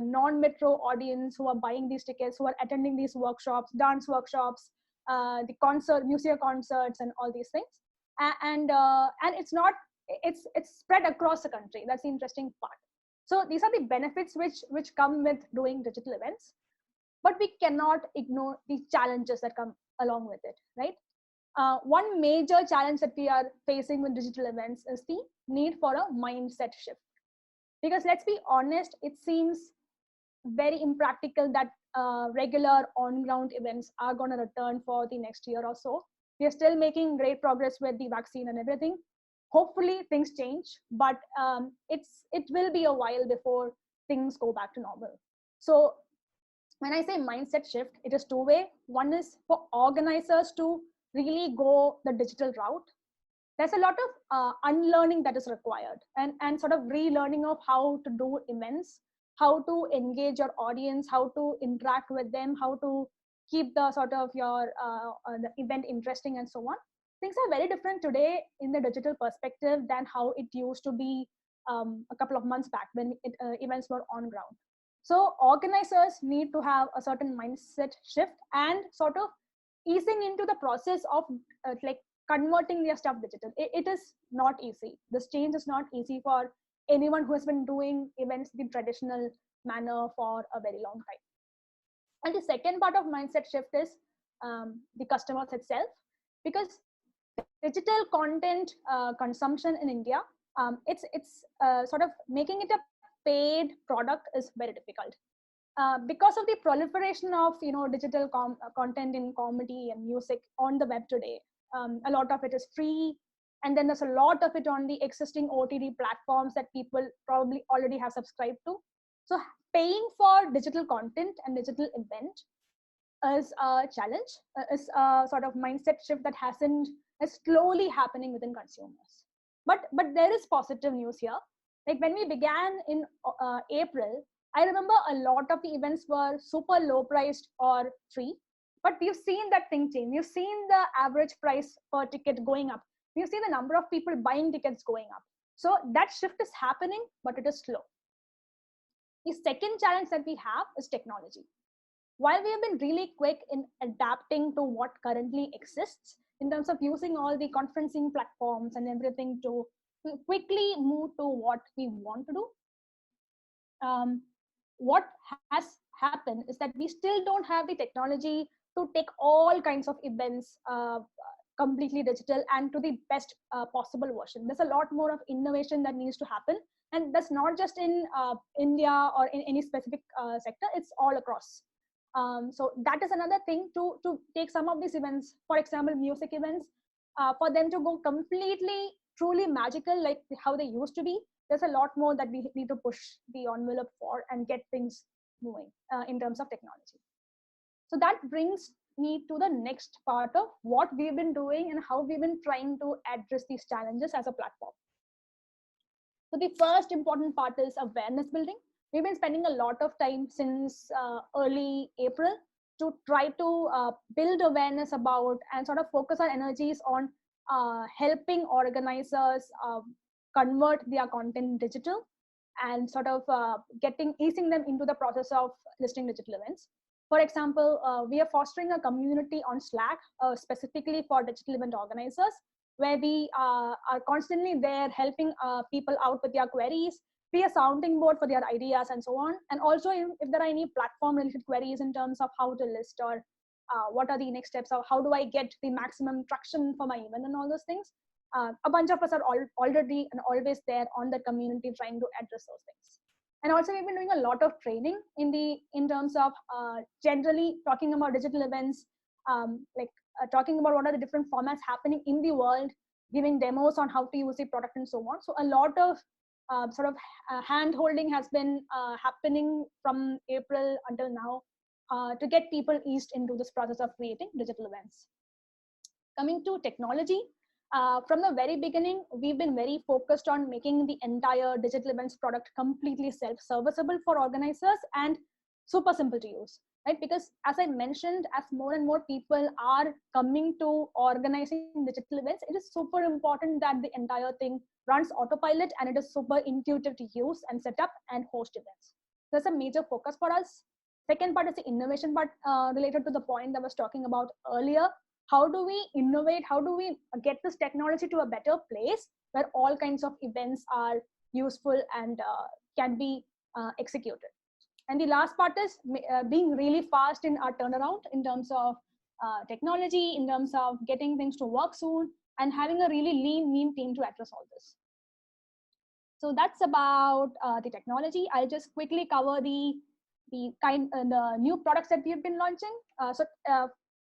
non-metro audience who are buying these tickets, who are attending these workshops, dance workshops, the music concerts, and all these things. And it's spread across the country. That's the interesting part. So these are the benefits which come with doing digital events, but we cannot ignore the challenges that come along with it, right? One major challenge that we are facing with digital events is the need for a mindset shift. Because let's be honest, it seems very impractical that regular on-ground events are going to return for the next year or so. We are still making great progress with the vaccine and everything. Hopefully things change, but it will be a while before things go back to normal. So when I say mindset shift, it is two-way. One is for organizers to really go the digital route. There's a lot of unlearning that is required and sort of relearning of how to do events, how to engage your audience, how to interact with them, how to keep the sort of your the event interesting and so on. Things are very different today in the digital perspective than how it used to be a couple of months back when events were on ground. So organizers need to have a certain mindset shift and sort of easing into the process of converting their stuff digital. It is not easy. This change is not easy for anyone who has been doing events the traditional manner for a very long time. And the second part of mindset shift is the customers itself, because digital content consumption in India, it's sort of making it a paid product is very difficult. Because of the proliferation of digital content in comedy and music on the web today, a lot of it is free, and then there's a lot of it on the existing OTT platforms that people probably already have subscribed to. So paying for digital content and digital event is a challenge, is a sort of mindset shift that is slowly happening within consumers. But there is positive news here. Like when we began in April, I remember a lot of the events were super low priced or free, but we've seen that thing change. We've seen the average price per ticket going up. We've seen the number of people buying tickets going up. So that shift is happening, but it is slow. The second challenge that we have is technology. While we have been really quick in adapting to what currently exists in terms of using all the conferencing platforms and everything to quickly move to what we want to do, what has happened is that we still don't have the technology to take all kinds of events completely digital and to the best possible version. There's a lot more of innovation that needs to happen, and that's not just in India or in any specific sector, it's all across. So that is another thing to take some of these events, for example, music events, for them to go completely, truly magical like how they used to be. There's a lot more that we need to push the envelope for and get things moving in terms of technology. So that brings me to the next part of what we've been doing and how we've been trying to address these challenges as a platform. So the first important part is awareness building. We've been spending a lot of time since early April to try to build awareness about and sort of focus our energies on helping organizers convert their content digital and sort of easing them into the process of listing digital events. For example, we are fostering a community on Slack specifically for digital event organizers, where we are constantly there helping people out with their queries, be a sounding board for their ideas and so on. And also if there are any platform related queries in terms of how to list or what are the next steps, or how do I get the maximum traction for my event and all those things. A bunch of us are already and always there on the community trying to address those things. And also we've been doing a lot of training in terms of generally talking about digital events, talking about what are the different formats happening in the world, giving demos on how to use the product and so on. So a lot of hand holding has been happening from April until now to get people eased into this process of creating digital events. Coming to technology, from the very beginning, we've been very focused on making the entire digital events product completely self-serviceable for organizers and super simple to use, right? Because as I mentioned, as more and more people are coming to organizing digital events, it is super important that the entire thing runs autopilot and it is super intuitive to use and set up and host events. That's a major focus for us. Second part is the innovation part related to the point that I was talking about earlier. How do we innovate? How do we get this technology to a better place where all kinds of events are useful and can be executed? And the last part is being really fast in our turnaround in terms of technology, in terms of getting things to work soon, and having a really lean, mean team to address all this. So that's about the technology. I'll just quickly cover the new products that we've been launching.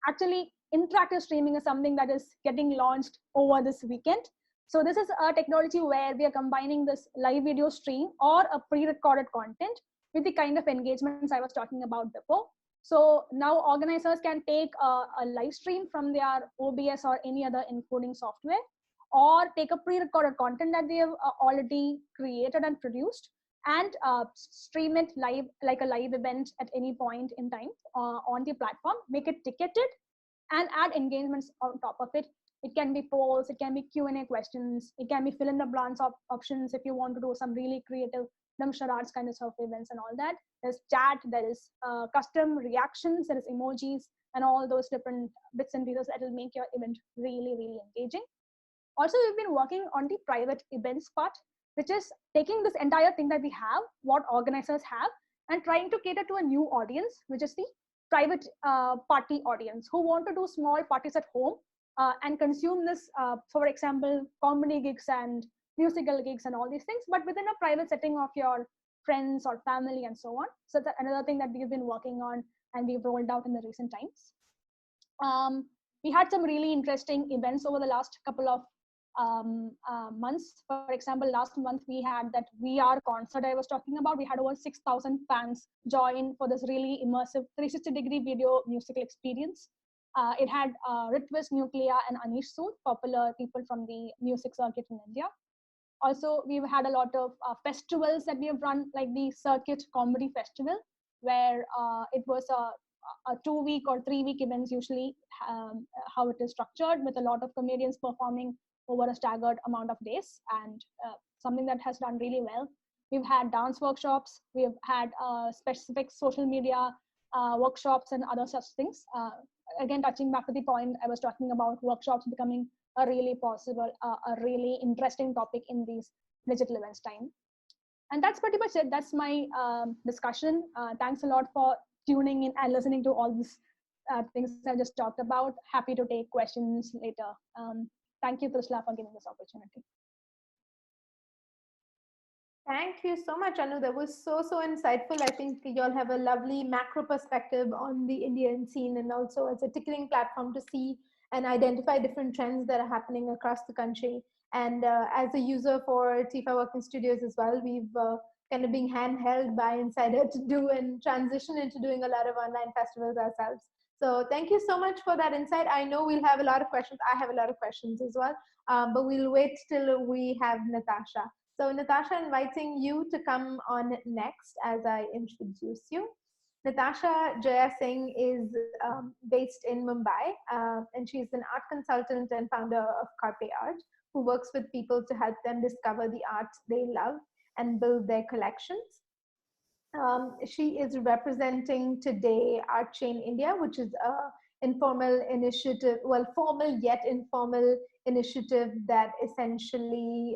Actually, interactive streaming is something that is getting launched over this weekend. So this is a technology where we are combining this live video stream or a pre-recorded content with the kind of engagements I was talking about before. So now organizers can take a live stream from their OBS or any other encoding software, or take a pre-recorded content that they have already created and produced and stream it live like a live event at any point in time on the platform, make it ticketed, and add engagements on top of it. It can be polls, it can be Q&A questions, it can be fill in the blanks options if you want to do some really creative charades kind of events and all that. There's chat, there is custom reactions, there is emojis, and all those different bits and pieces that will make your event really, really engaging. Also, we've been working on the private events part, which is taking this entire thing that we have, what organizers have, and trying to cater to a new audience, which is the private party audience who want to do small parties at home and consume this, for example, comedy gigs and musical gigs and all these things, but within a private setting of your friends or family and so on. So that's another thing that we've been working on and we've rolled out in the recent times. We had some really interesting events over the last couple of months. For example, last month we had that VR concert I was talking about. We had over 6,000 fans join for this really immersive 360-degree video musical experience. It had Ritwis, Nuclear, and Anish Sood, popular people from the music circuit in India. Also, we've had a lot of festivals that we have run, like the Circuit Comedy Festival, where it was a 2-week or 3-week events, usually how it is structured, with a lot of comedians performing over a staggered amount of days, and something that has done really well. We've had dance workshops, we've had specific social media workshops and other such things. Again, touching back to the point I was talking about, workshops becoming a really possible, a really interesting topic in these digital events time. And that's pretty much it. That's my discussion. Thanks a lot for tuning in and listening to all these things I just talked about. Happy to take questions later. Thank you, Trishla, for giving this opportunity. Thank you so much, Anu. That was so insightful. I think you all have a lovely macro perspective on the Indian scene, and also as a ticketing platform to see and identify different trends that are happening across the country. And as a user for TIFA Working Studios as well, we've kind of been handheld by Insider to do and transition into doing a lot of online festivals ourselves. So thank you so much for that insight. I know we'll have a lot of questions. I have a lot of questions as well, but we'll wait till we have Natasha. So Natasha, inviting you to come on next as I introduce you. Natasha Jaya Singh is based in Mumbai, and she's an art consultant and founder of Carpe Art, who works with people to help them discover the art they love and build their collections. She is representing today Art Chain India, which is a informal initiative, well, formal yet informal initiative that essentially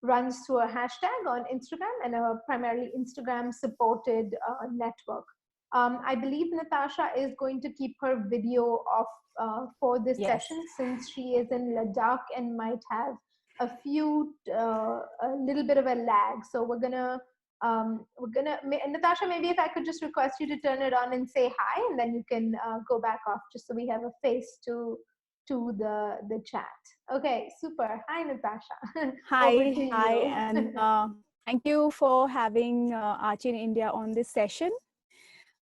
runs through a hashtag on Instagram and a primarily Instagram supported network. I believe Natasha is going to keep her video off for this session, since she is in Ladakh and might have a little bit of a lag. So we're gonna, Natasha, maybe if I could just request you to turn it on and say hi, and then you can go back off, just so we have a face to the chat. Okay, super. Hi, Natasha. Hi, and thank you for having Art Chain India on this session.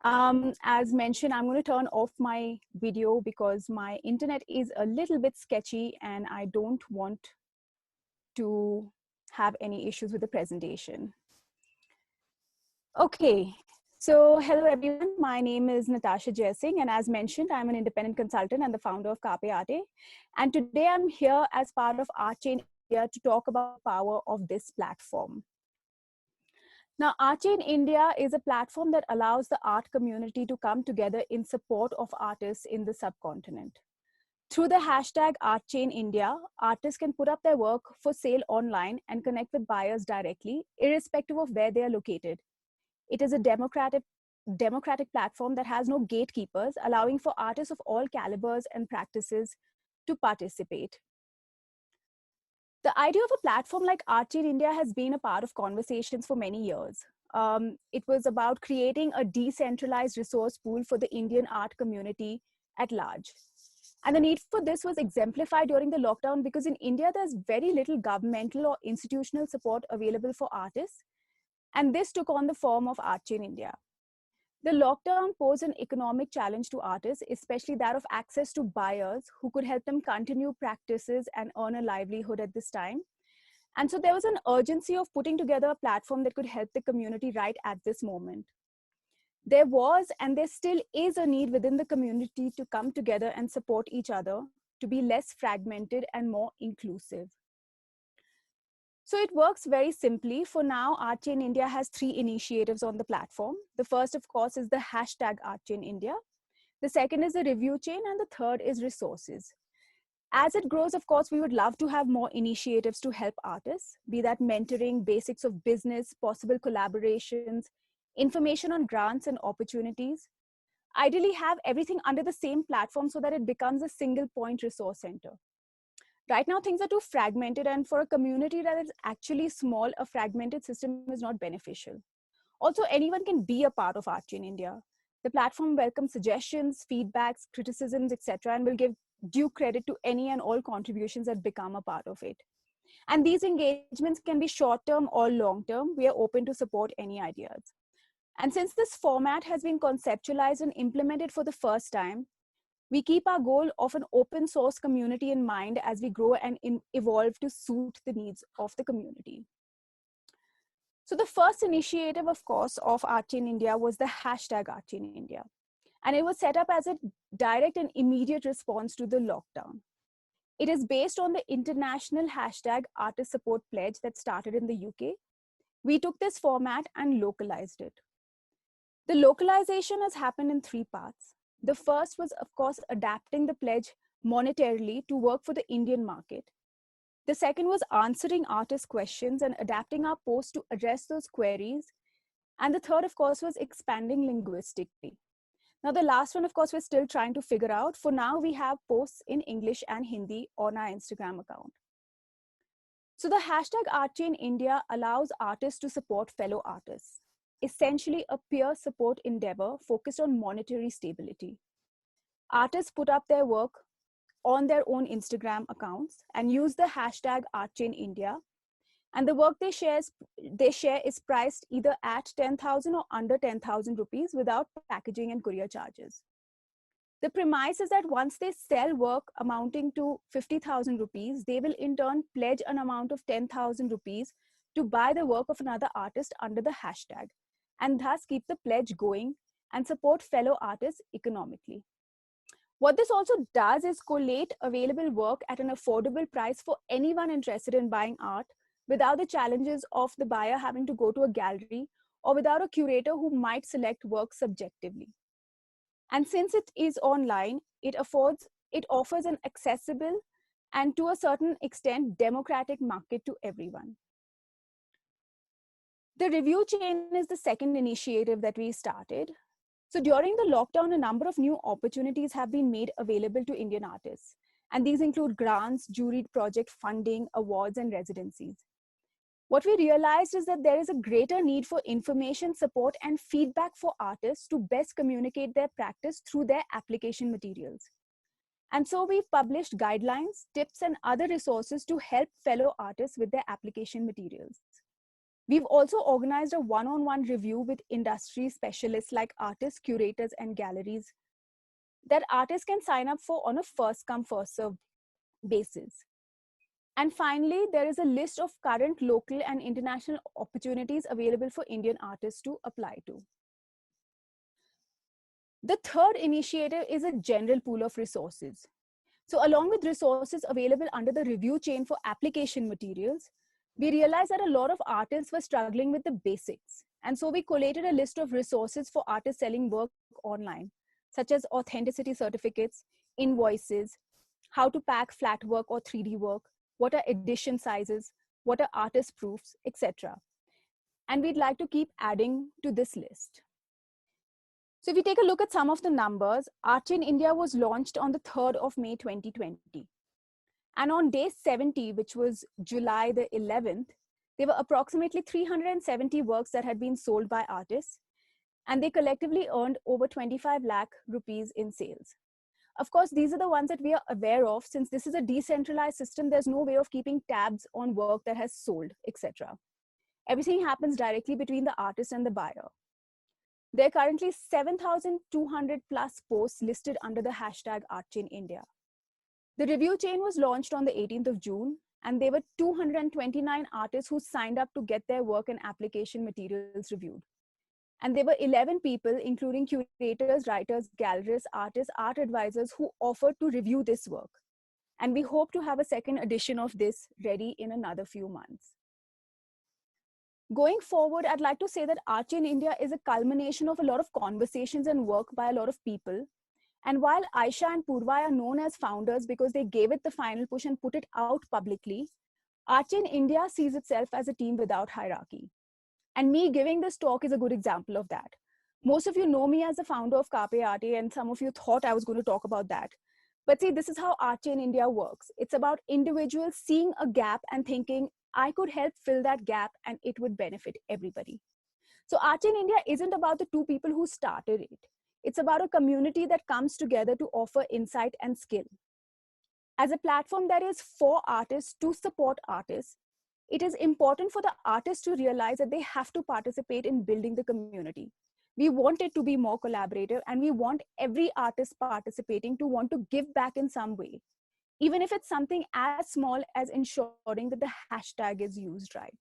As mentioned, I'm going to turn off my video because my internet is a little bit sketchy and I don't want to have any issues with the presentation. Okay, so hello everyone, my name is Natasha Jaya Singh, and as mentioned, I'm an independent consultant and the founder of Carpe Arte. And today I'm here as part of Art Chain India to talk about the power of this platform. Now, Art Chain India is a platform that allows the art community to come together in support of artists in the subcontinent. Through the hashtag Art Chain India, artists can put up their work for sale online and connect with buyers directly, irrespective of where they are located. It is a democratic platform that has no gatekeepers, allowing for artists of all calibers and practices to participate. The idea of a platform like Art Chain India has been a part of conversations for many years. It was about creating a decentralized resource pool for the Indian art community at large. And the need for this was exemplified during the lockdown because in India, there's very little governmental or institutional support available for artists. And this took on the form of Art Chain India. The lockdown posed an economic challenge to artists, especially that of access to buyers who could help them continue practices and earn a livelihood at this time. And so there was an urgency of putting together a platform that could help the community right at this moment. There was, and there still is, a need within the community to come together and support each other, to be less fragmented and more inclusive. So it works very simply. For now, Art Chain India has 3 initiatives on the platform. The first, of course, is the hashtag Art Chain India. The second is the review chain, and the third is resources. As it grows, of course, we would love to have more initiatives to help artists, be that mentoring, basics of business, possible collaborations, information on grants and opportunities. Ideally, have everything under the same platform so that it becomes a single point resource center. Right now, things are too fragmented, and for a community that is actually small, a fragmented system is not beneficial. Also, anyone can be a part of ACRI India. The platform welcomes suggestions, feedbacks, criticisms, etc., and will give due credit to any and all contributions that become a part of it. And these engagements can be short-term or long-term. We are open to support any ideas. And since this format has been conceptualized and implemented for the first time, we keep our goal of an open source community in mind as we grow and evolve to suit the needs of the community. So the first initiative, of course, of ACRI in India was the hashtag ACRI in India. And it was set up as a direct and immediate response to the lockdown. It is based on the international hashtag Artist Support Pledge that started in the UK. We took this format and localized it. The localization has happened in 3 parts. The first was, of course, adapting the pledge monetarily to work for the Indian market. The second was answering artist questions and adapting our posts to address those queries. And the third, of course, was expanding linguistically. Now, the last one, of course, we're still trying to figure out. For now, we have posts in English and Hindi on our Instagram account. So the hashtag ACRI in India allows artists to support fellow artists, essentially a peer support endeavor focused on monetary stability. Artists put up their work on their own Instagram accounts and use the hashtag ACRI in India. And the work they share is priced either at 10,000 or under 10,000 rupees without packaging and courier charges. The premise is that once they sell work amounting to 50,000 rupees, they will in turn pledge an amount of 10,000 rupees to buy the work of another artist under the hashtag, and thus keep the pledge going and support fellow artists economically. What this also does is collate available work at an affordable price for anyone interested in buying art without the challenges of the buyer having to go to a gallery or without a curator who might select work subjectively. And since it is online, it offers an accessible and to a certain extent democratic market to everyone. The review chain is the second initiative that we started. So during the lockdown, a number of new opportunities have been made available to Indian artists. And these include grants, juried project funding, awards, and residencies. What we realized is that there is a greater need for information, support, and feedback for artists to best communicate their practice through their application materials. And so we've published guidelines, tips, and other resources to help fellow artists with their application materials. We've also organized a one-on-one review with industry specialists like artists, curators, and galleries that artists can sign up for on a first-come, first-served basis. And finally, there is a list of current local and international opportunities available for Indian artists to apply to. The third initiative is a general pool of resources. So along with resources available under the review chain for application materials, we realized that a lot of artists were struggling with the basics. And so we collated a list of resources for artists selling work online, such as authenticity certificates, invoices, how to pack flat work or 3D work, what are edition sizes, what are artist proofs, etc. And we'd like to keep adding to this list. So if we take a look at some of the numbers, ACRI in India was launched on the 3rd of May 2020. And on day 70, which was July the 11th, there were approximately 370 works that had been sold by artists, and they collectively earned over 25 lakh rupees in sales. Of course, these are the ones that we are aware of. Since this is a decentralized system, there's no way of keeping tabs on work that has sold, etc. Everything happens directly between the artist and the buyer. There are currently 7,200 plus posts listed under the hashtag ACRI in India. The review chain was launched on the 18th of June, and there were 229 artists who signed up to get their work and application materials reviewed. And there were 11 people, including curators, writers, gallerists, artists, art advisors, who offered to review this work. And we hope to have a second edition of this ready in another few months. Going forward, I'd like to say that ACRI in India is a culmination of a lot of conversations and work by a lot of people. And while Aisha and Purva are known as founders because they gave it the final push and put it out publicly, Arche in India sees itself as a team without hierarchy. And me giving this talk is a good example of that. Most of you know me as the founder of Carpe Arte, and some of you thought I was going to talk about that. But see, this is how Arche in India works. It's about individuals seeing a gap and thinking, I could help fill that gap and it would benefit everybody. So Arche in India isn't about the two people who started it. It's about a community that comes together to offer insight and skill. As a platform that is for artists to support artists, it is important for the artists to realize that they have to participate in building the community. We want it to be more collaborative, and we want every artist participating to want to give back in some way, even if it's something as small as ensuring that the hashtag is used right.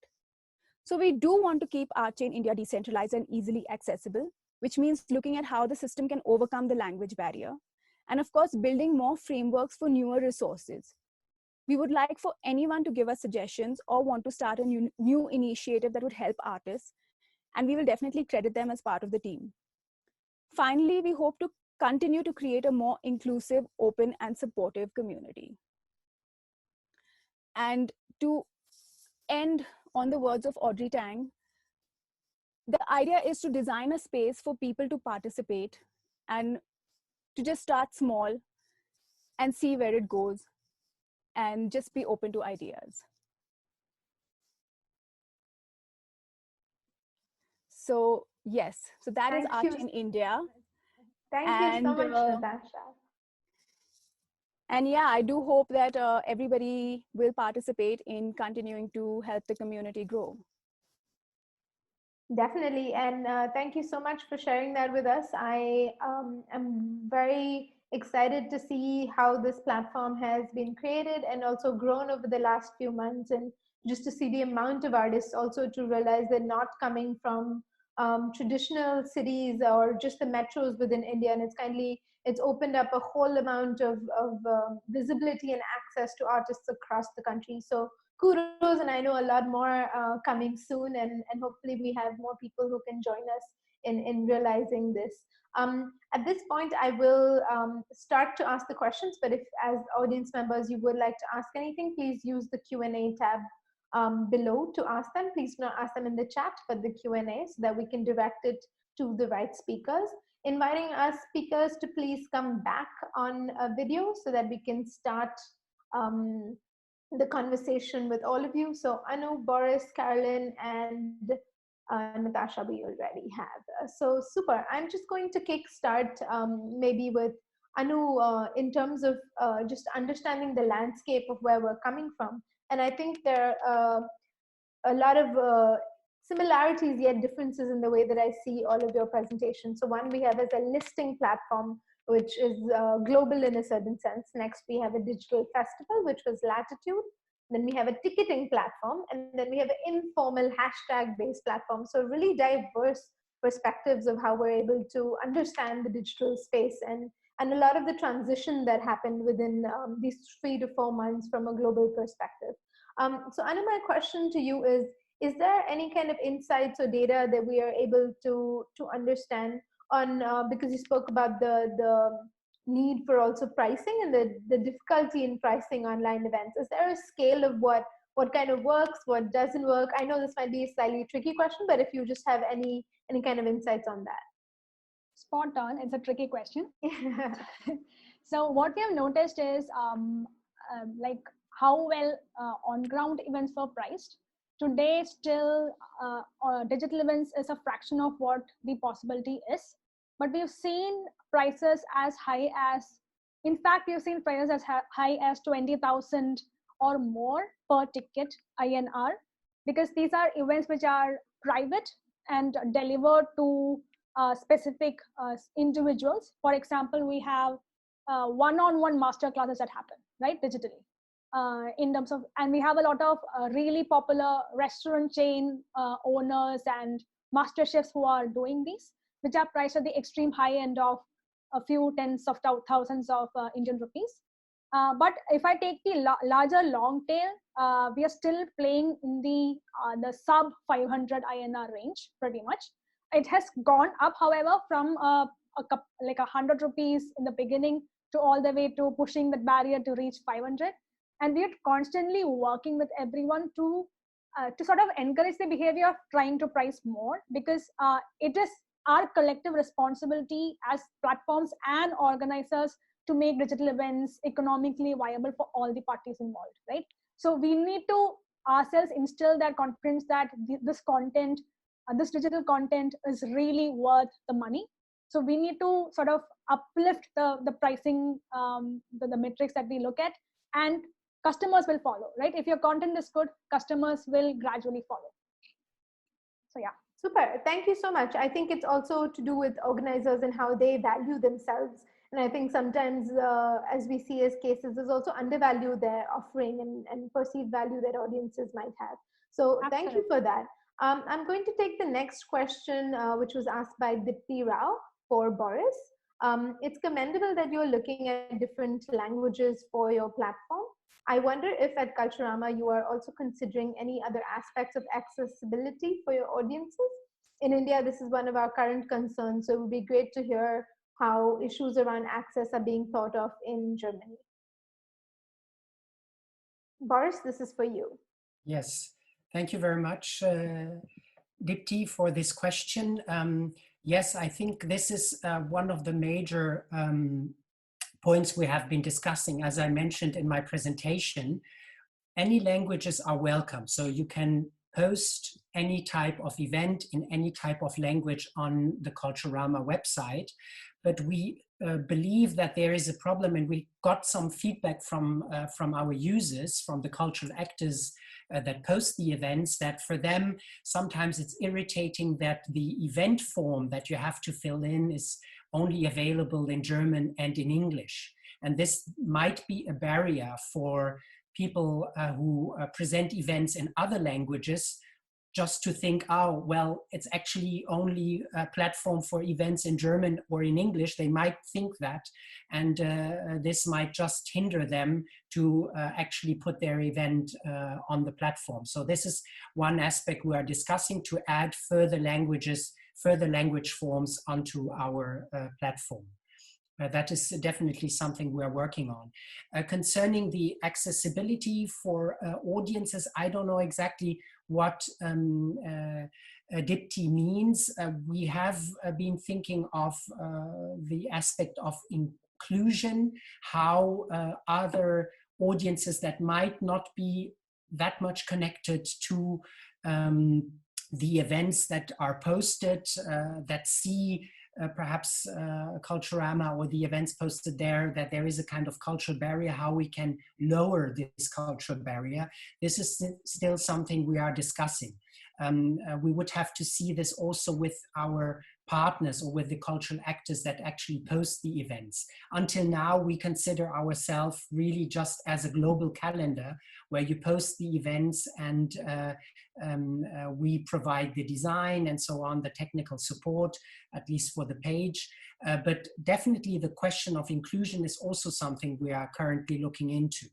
So we do want to keep Arche in India decentralized and easily accessible, which means looking at how the system can overcome the language barrier. And of course, building more frameworks for newer resources. We would like for anyone to give us suggestions or want to start a new initiative that would help artists, and we will definitely credit them as part of the team. Finally, we hope to continue to create a more inclusive, open, and supportive community. And to end on the words of Audrey Tang, the idea is to design a space for people to participate and to just start small and see where it goes and just be open to ideas. So yes, so that is Arche in India. Thank you so much, Natasha. And yeah, I do hope that everybody will participate in continuing to help the community grow. Definitely, and thank you so much for sharing that with us. I am very excited to see how this platform has been created and also grown over the last few months, and just to see the amount of artists also to realize they're not coming from traditional cities or just the metros within India, and it's opened up a whole amount of visibility and access to artists across the country. So kudos, and I know a lot more coming soon, and hopefully we have more people who can join us in realizing this. At this point, I will start to ask the questions, but if as audience members you would like to ask anything, please use the Q&A tab below to ask them. Please do not ask them in the chat, but the Q&A, so that we can direct it to the right speakers. Inviting us speakers to please come back on a video so that we can start the conversation with all of you. So Anu, Boris, Carolyn, and Natasha, we already have. So super. I'm just going to kickstart maybe with Anu in terms of just understanding the landscape of where we're coming from. And I think there are a lot of similarities yet differences in the way that I see all of your presentations. So one we have is a listing platform, which is global in a certain sense. Next, we have a digital festival, which was Latitude. Then we have a ticketing platform, and then we have an informal hashtag-based platform. So really diverse perspectives of how we're able to understand the digital space and a lot of the transition that happened within these 3 to 4 months from a global perspective. So Anna, my question to you is there any kind of insights or data that we are able to understand on, because you spoke about the need for also pricing and the difficulty in pricing online events. Is there a scale of what kind of works, what doesn't work? I know this might be a slightly tricky question, but if you just have any kind of insights on that. Spot on. It's a tricky question. So what we have noticed is like how well on-ground events were priced. Today, still digital events is a fraction of what the possibility is. But we've seen prices as high as, in fact, we've seen prices as high as 20,000 or more per ticket INR, because these are events which are private and delivered to specific individuals. For example, we have one-on-one master classes that happen, right, digitally. In terms of, and we have a lot of really popular restaurant chain owners and master chefs who are doing these, which are priced at the extreme high end of a few tens of thousands of Indian rupees. But if I take the larger long tail, we are still playing in the sub 500 INR range pretty much. It has gone up, however, from a like 100 rupees in the beginning to all the way to pushing that barrier to reach 500. And we are constantly working with everyone to sort of encourage the behavior of trying to price more, because it is our collective responsibility as platforms and organizers to make digital events economically viable for all the parties involved, right? So we need to ourselves instill that confidence that this content, this digital content is really worth the money. So we need to sort of uplift the pricing, the metrics that we look at, and customers will follow, right? If your content is good, customers will gradually follow. So yeah. Super. Thank you so much. I think it's also to do with organizers and how they value themselves. And I think sometimes, as we see as cases, is also undervalue their offering and perceived value that audiences might have. So thank you for that. I'm going to take the next question, which was asked by Dipti Rao for Boris. It's commendable that you're looking at different languages for your platform. I wonder if at Culturama you are also considering any other aspects of accessibility for your audiences. In India, this is one of our current concerns, so it would be great to hear how issues around access are being thought of in Germany. Boris, this is for you. Yes, thank you very much, Dipti, for this question. Yes, I think this is one of the major points we have been discussing. As I mentioned in my presentation, any languages are welcome. So you can post any type of event in any type of language on the Culturama website. But we believe that there is a problem, and we got some feedback from our users, from the cultural actors that post the events, that for them, sometimes it's irritating that the event form that you have to fill in is only available in German and in English. And this might be a barrier for people who present events in other languages, just to think, oh, well, it's actually only a platform for events in German or in English. They might think that, and this might just hinder them to actually put their event on the platform. So this is one aspect we are discussing, to add further languages, further language forms onto our platform. That is definitely something we're working on. Concerning the accessibility for audiences, I don't know exactly what Dipti means. We have been thinking of the aspect of inclusion, how other audiences that might not be that much connected to the events that are posted, that see perhaps Culturama or the events posted there, that there is a kind of cultural barrier, how we can lower this cultural barrier. This is still something we are discussing. We would have to see this also with our partners or with the cultural actors that actually post the events. Until now, we consider ourselves really just as a global calendar where you post the events and we provide the design and so on, the technical support, at least for the page. But definitely the question of inclusion is also something we are currently looking into.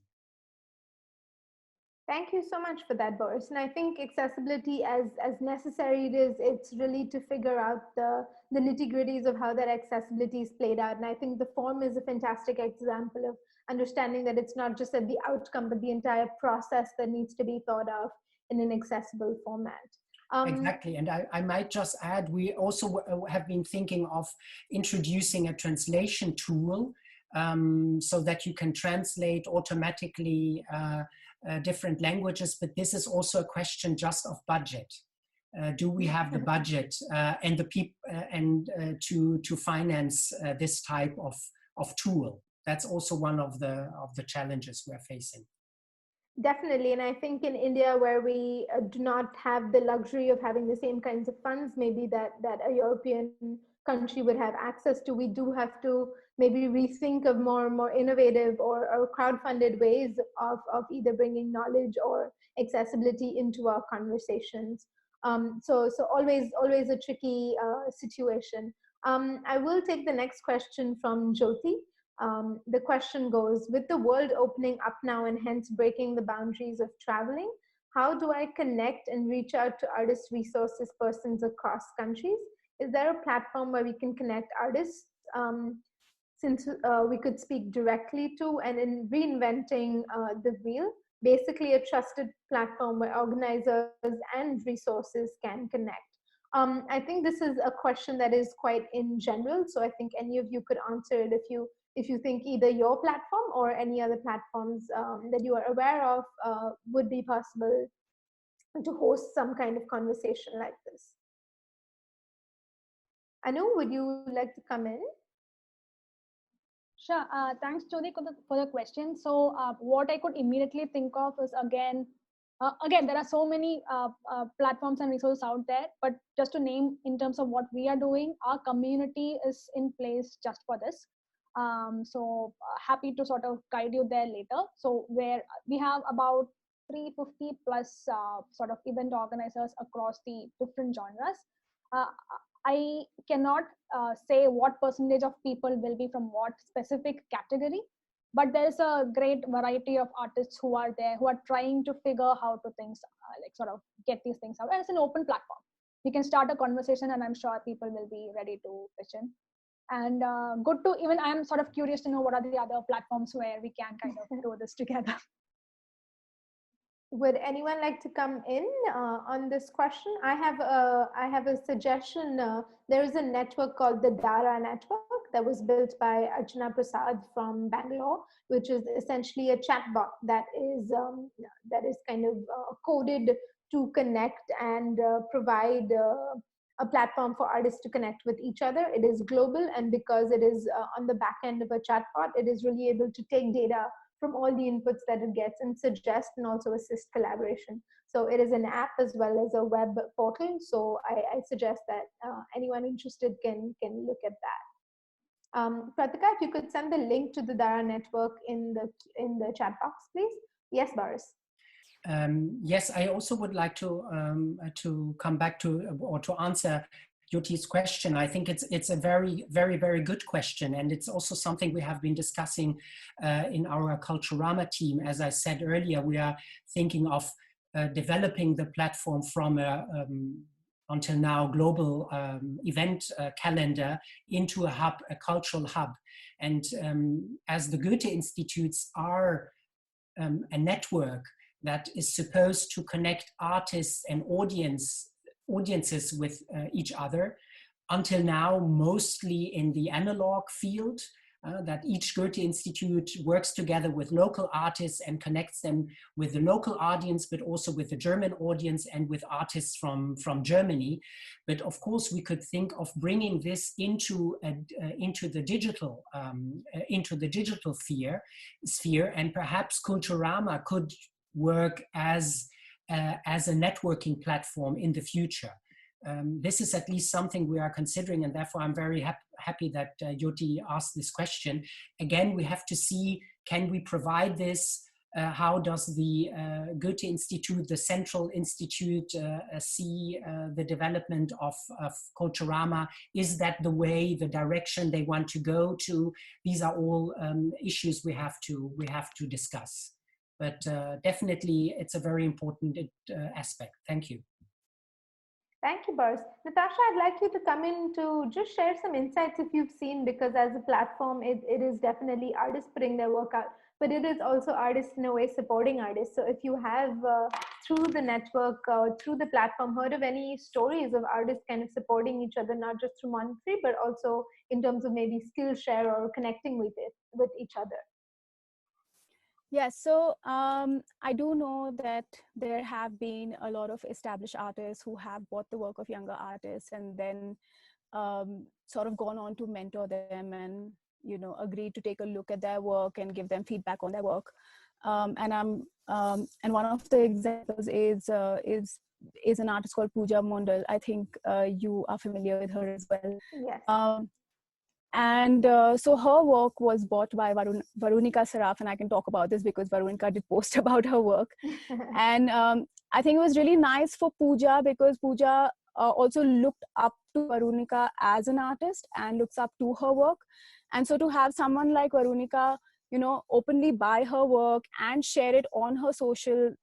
Thank you so much for that, Boris. And I think accessibility, as necessary it is, it's really to figure out the nitty-gritties of how that accessibility is played out. And I think the form is a fantastic example of understanding that it's not just at the outcome, but the entire process that needs to be thought of in an accessible format. Exactly, and I might just add, we also have been thinking of introducing a translation tool so that you can translate automatically different languages, but this is also a question just of budget. Do we have the budget and the people to finance this type of tool? That's also one of the challenges we're facing. Definitely, and I think in India, where we do not have the luxury of having the same kinds of funds, maybe that a European country would have access to, we do have to maybe rethink of more innovative or crowd-funded ways of either bringing knowledge or accessibility into our conversations. So always a tricky situation. I will take the next question from Jyoti. The question goes, with the world opening up now and hence breaking the boundaries of traveling, how do I connect and reach out to artist resources persons across countries? Is there a platform where we can connect artists since we could speak directly to, and in reinventing the wheel, basically a trusted platform where organizers and resources can connect. I think this is a question that is quite in general, so I think any of you could answer it if you think either your platform or any other platforms that you are aware of would be possible to host some kind of conversation like this. Anu, would you like to come in? Sure. Thanks, Jyoti, for the question. So what I could immediately think of is, again, there are so many platforms and resources out there, but just to name in terms of what we are doing, our community is in place just for this. So happy to sort of guide you there later. So where we have about 350 plus sort of event organizers across the different genres. I cannot say what percentage of people will be from what specific category, but there's a great variety of artists who are there, who are trying to figure how to things like sort of get these things out. And it's an open platform. You can start a conversation, and I'm sure people will be ready to pitch in. And good to even, I'm sort of curious to know what are the other platforms where we can kind of do this together. Would anyone like to come in on this question? I have a suggestion. There is a network called the Dara Network that was built by Archana Prasad from Bangalore, which is essentially a chatbot that is kind of coded to connect and provide a platform for artists to connect with each other. It is global, and because it is on the back end of a chatbot, it is really able to take data from all the inputs that it gets and suggest and also assist collaboration. So it is an app as well as a web portal. So I suggest that anyone interested can look at that. Pratika, if you could send the link to the Dara network in the chat box, please. Yes, Boris. Yes, I also would like to come back to or to answer Jyoti's question. I think it's a very, very, very good question. And it's also something we have been discussing in our Culturama team. As I said earlier, we are thinking of developing the platform from a, until now, global event calendar into a hub, a cultural hub. And as the Goethe Institutes are a network that is supposed to connect artists and audiences with each other, until now mostly in the analog field, that each Goethe Institute works together with local artists and connects them with the local audience, but also with the German audience and with artists from Germany. But of course, we could think of bringing this into the digital sphere, and perhaps Culturama could work as a networking platform in the future. This is at least something we are considering, and therefore I'm very happy that Jyoti asked this question. Again, we have to see, can we provide this? How does the Goethe Institute, the Central Institute, see the development of Culturama? Is that the way, the direction they want to go to? These are all issues we have to discuss. But definitely, it's a very important aspect. Thank you. Thank you, Boris. Natasha, I'd like you to come in to just share some insights if you've seen, because as a platform, it is definitely artists putting their work out, but it is also artists in a way supporting artists. So if you have, through the network, through the platform, heard of any stories of artists kind of supporting each other, not just through monetary, but also in terms of maybe skill share or connecting with each other? Yes, so I do know that there have been a lot of established artists who have bought the work of younger artists and then sort of gone on to mentor them and, you know, agreed to take a look at their work and give them feedback on their work. And one of the examples is an artist called Pooja Mondal. I think you are familiar with her as well. Yes. And so her work was bought by Veronica Saraf, and I can talk about this because Veronica did post about her work. And I think it was really nice for Pooja because Pooja also looked up to Veronica as an artist and looks up to her work. And so to have someone like Veronica, you know, openly buy her work and share it on her social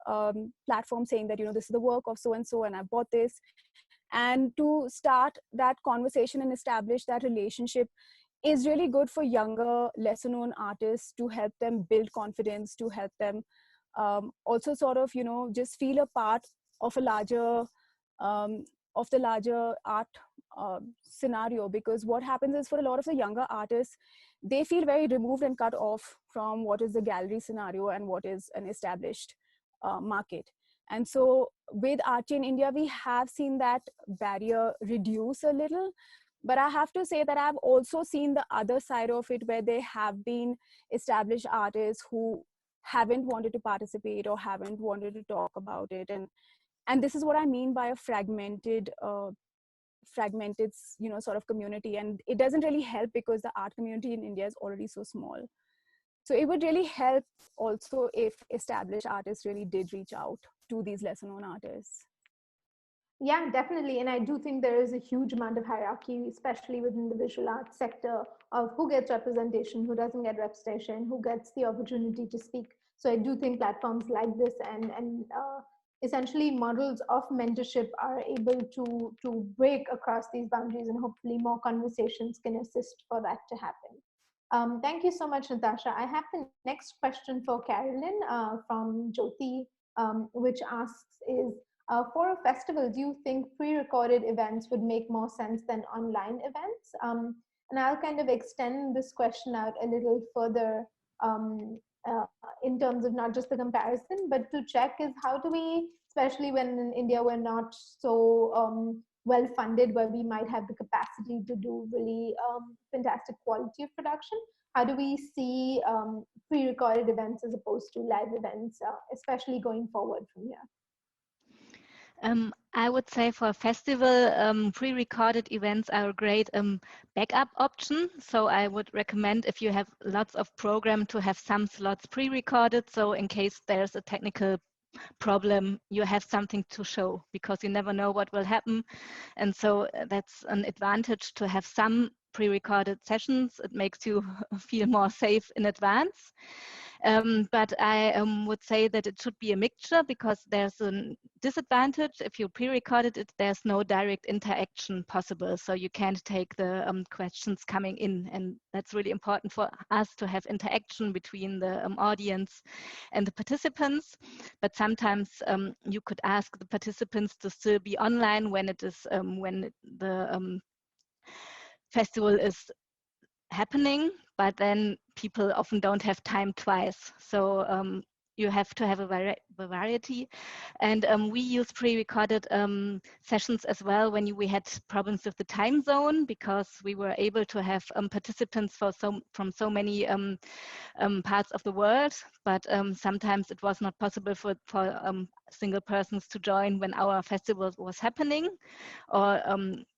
platform saying that, you know, this is the work of so-and-so and I bought this. And to start that conversation and establish that relationship is really good for younger, lesser known artists to help them build confidence, to help them also sort of, just feel a part of a larger, of the larger art scenario. Because what happens is, for a lot of the younger artists, they feel very removed and cut off from what is the gallery scenario and what is an established market. And so with ACRI in India, we have seen that barrier reduce a little. But I have to say that I've also seen the other side of it, where there have been established artists who haven't wanted to participate or haven't wanted to talk about it. And this is what I mean by a fragmented, sort of community. And it doesn't really help, because the art community in India is already so small. So it would really help also if established artists really did reach out to these lesser known artists. Yeah, definitely. And I do think there is a huge amount of hierarchy, especially within the visual arts sector, of who gets representation, who doesn't get representation, who gets the opportunity to speak. So I do think platforms like this and essentially models of mentorship are able to break across these boundaries, and hopefully more conversations can assist for that to happen. Thank you so much, Natasha. I have the next question for Carolyn from Jyoti, which asks for a festival, do you think pre-recorded events would make more sense than online events? And I'll kind of extend this question out a little further in terms of not just the comparison, but to check is, how do we, especially when in India we're not so well funded, where we might have the capacity to do really fantastic quality of production, how do we see pre-recorded events as opposed to live events, especially going forward from here? I would say for a festival, pre-recorded events are a great backup option. So I would recommend, if you have lots of program, to have some slots pre-recorded. So in case there's a technical problem, you have something to show, because you never know what will happen. And so that's an advantage to have some pre-recorded sessions. It makes you feel more safe in advance. But I would say that it should be a mixture, because there's a disadvantage. If you pre-recorded it, there's no direct interaction possible. So you can't take the questions coming in. And that's really important for us, to have interaction between the audience and the participants. But sometimes you could ask the participants to still be online when it is the festival is happening, but then people often don't have time twice. So you have to have a variety. And we use pre-recorded sessions as well when we had problems with the time zone, because we were able to have participants from so many parts of the world, but sometimes it was not possible for single persons to join when our festival was happening, or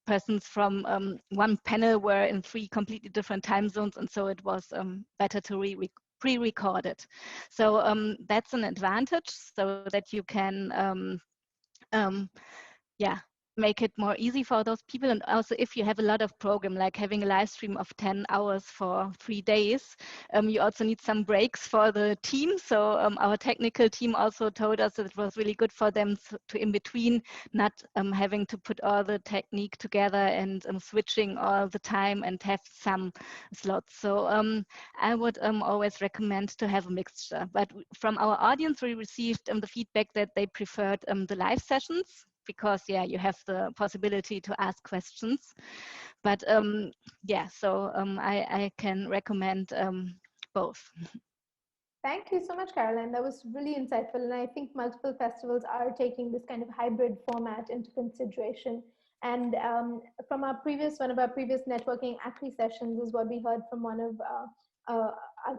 persons from one panel were in 3 completely different time zones, and so it was better to pre-record it. So that's an advantage, so that you can make it more easy for those people. And also, if you have a lot of program, like having a live stream of 10 hours for 3 days, you also need some breaks for the team. So our technical team also told us that it was really good for them to in between, not having to put all the technique together and switching all the time, and have some slots. So I would always recommend to have a mixture. But from our audience, we received the feedback that they preferred the live sessions, because you have the possibility to ask questions. But I can recommend both. Thank you so much, Caroline. That was really insightful. And I think multiple festivals are taking this kind of hybrid format into consideration. And from one of our previous networking ACRI sessions is what we heard from one of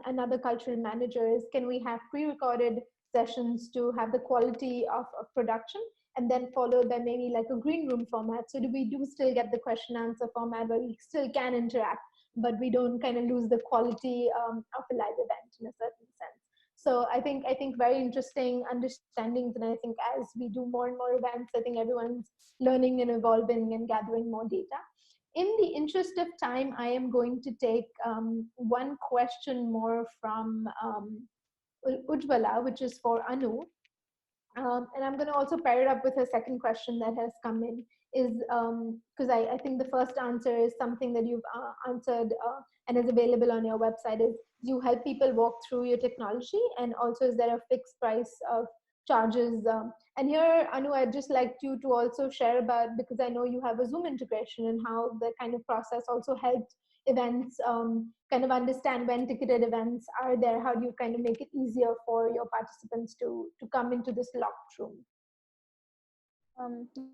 another cultural manager is, can we have pre-recorded sessions to have the quality of production, and then followed by maybe like a green room format? So we do still get the question answer format where we still can interact, but we don't kind of lose the quality of a live event in a certain sense. So I think very interesting understandings. And I think as we do more and more events, I think everyone's learning and evolving and gathering more data. In the interest of time, I am going to take one question more from Ujjwala, which is for Anu. And I'm going to also pair it up with a second question that has come in. is, because I think the first answer is something that you've answered and is available on your website, is you help people walk through your technology, and also is there a fixed price of charges? And here, Anu, I'd just like you to also share about, because I know you have a Zoom integration, and how the kind of process also helped events kind of understand when ticketed events are there. How do you kind of make it easier for your participants to come into this locked room?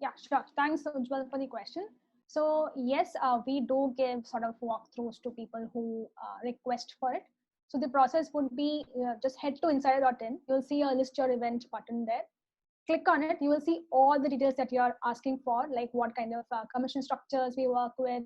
Yeah, sure. Thanks, Ujjwal, for the question. So yes, we do give sort of walkthroughs to people who request for it. So the process would be, just head to insider.in. You'll see a list your event button there. Click on it. You will see all the details that you're asking for, like what kind of commission structures we work with,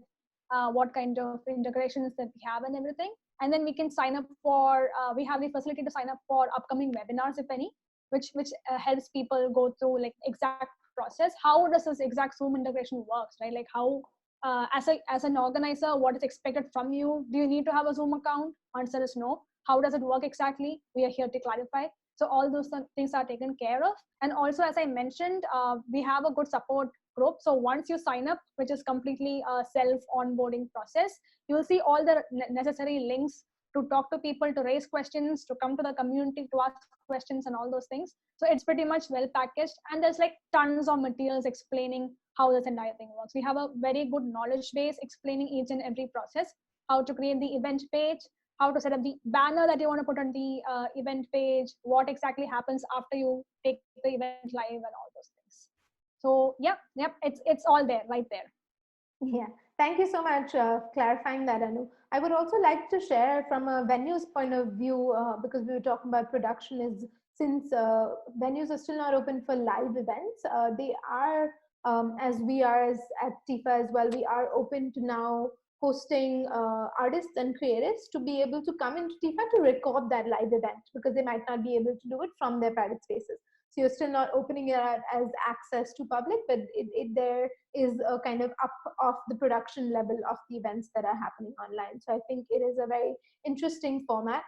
what kind of integrations that we have and everything. And then we can sign up for, we have the facility to sign up for upcoming webinars, if any, which helps people go through like exact process. How does this exact Zoom integration works, right? Like how, as an organizer, what is expected from you? Do you need to have a Zoom account? Answer is no. How does it work exactly? We are here to clarify. So all those things are taken care of. And also, as I mentioned, we have a good support group. So once you sign up, which is completely a self-onboarding process, you will see all the necessary links to talk to people, to raise questions, to come to the community, to ask questions and all those things. So it's pretty much well packaged. And there's like tons of materials explaining how this entire thing works. We have a very good knowledge base explaining each and every process, how to create the event page, how to set up the banner that you want to put on the event page, what exactly happens after you take the event live and all those things. So yep, it's all there, right there. Yeah, thank you so much clarifying that, Anu. I would also like to share from a venue's point of view, because we were talking about production, is since venues are still not open for live events, they are, as we are at TIFA as well, we are open to now hosting artists and creatives to be able to come into TIFA to record that live event, because they might not be able to do it from their private spaces. So you're still not opening it as access to public, but there is a kind of up of the production level of the events that are happening online. So I think it is a very interesting format.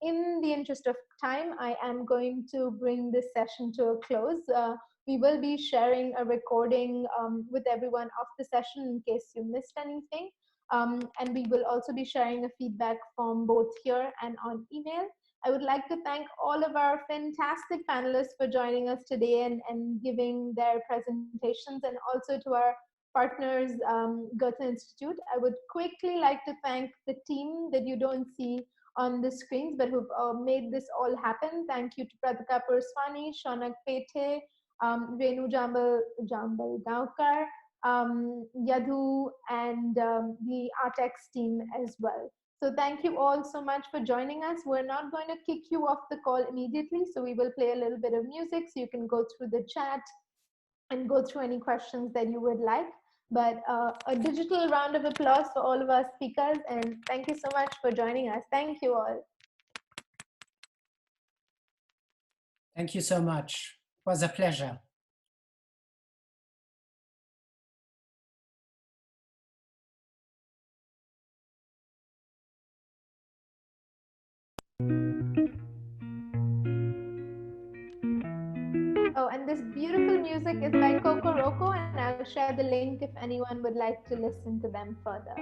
In the interest of time, I am going to bring this session to a close. We will be sharing a recording with everyone of the session in case you missed anything. And we will also be sharing a feedback form both here and on email. I would like to thank all of our fantastic panelists for joining us today and giving their presentations, and also to our partners, Goethe Institute. I would quickly like to thank the team that you don't see on the screens, but who've made this all happen. Thank you to Pratika Purswani, Shaunak Pete, Renu Jambal Gaukar, Yadhu, and the Artex team as well. So thank you all so much for joining us. We're not going to kick you off the call immediately, so we will play a little bit of music so you can go through the chat and go through any questions that you would like. But a digital round of applause for all of our speakers, and thank you so much for joining us. Thank you all. Thank you so much. It was a pleasure. Oh, and this beautiful music is by Coco Roco, and I'll share the link if anyone would like to listen to them further.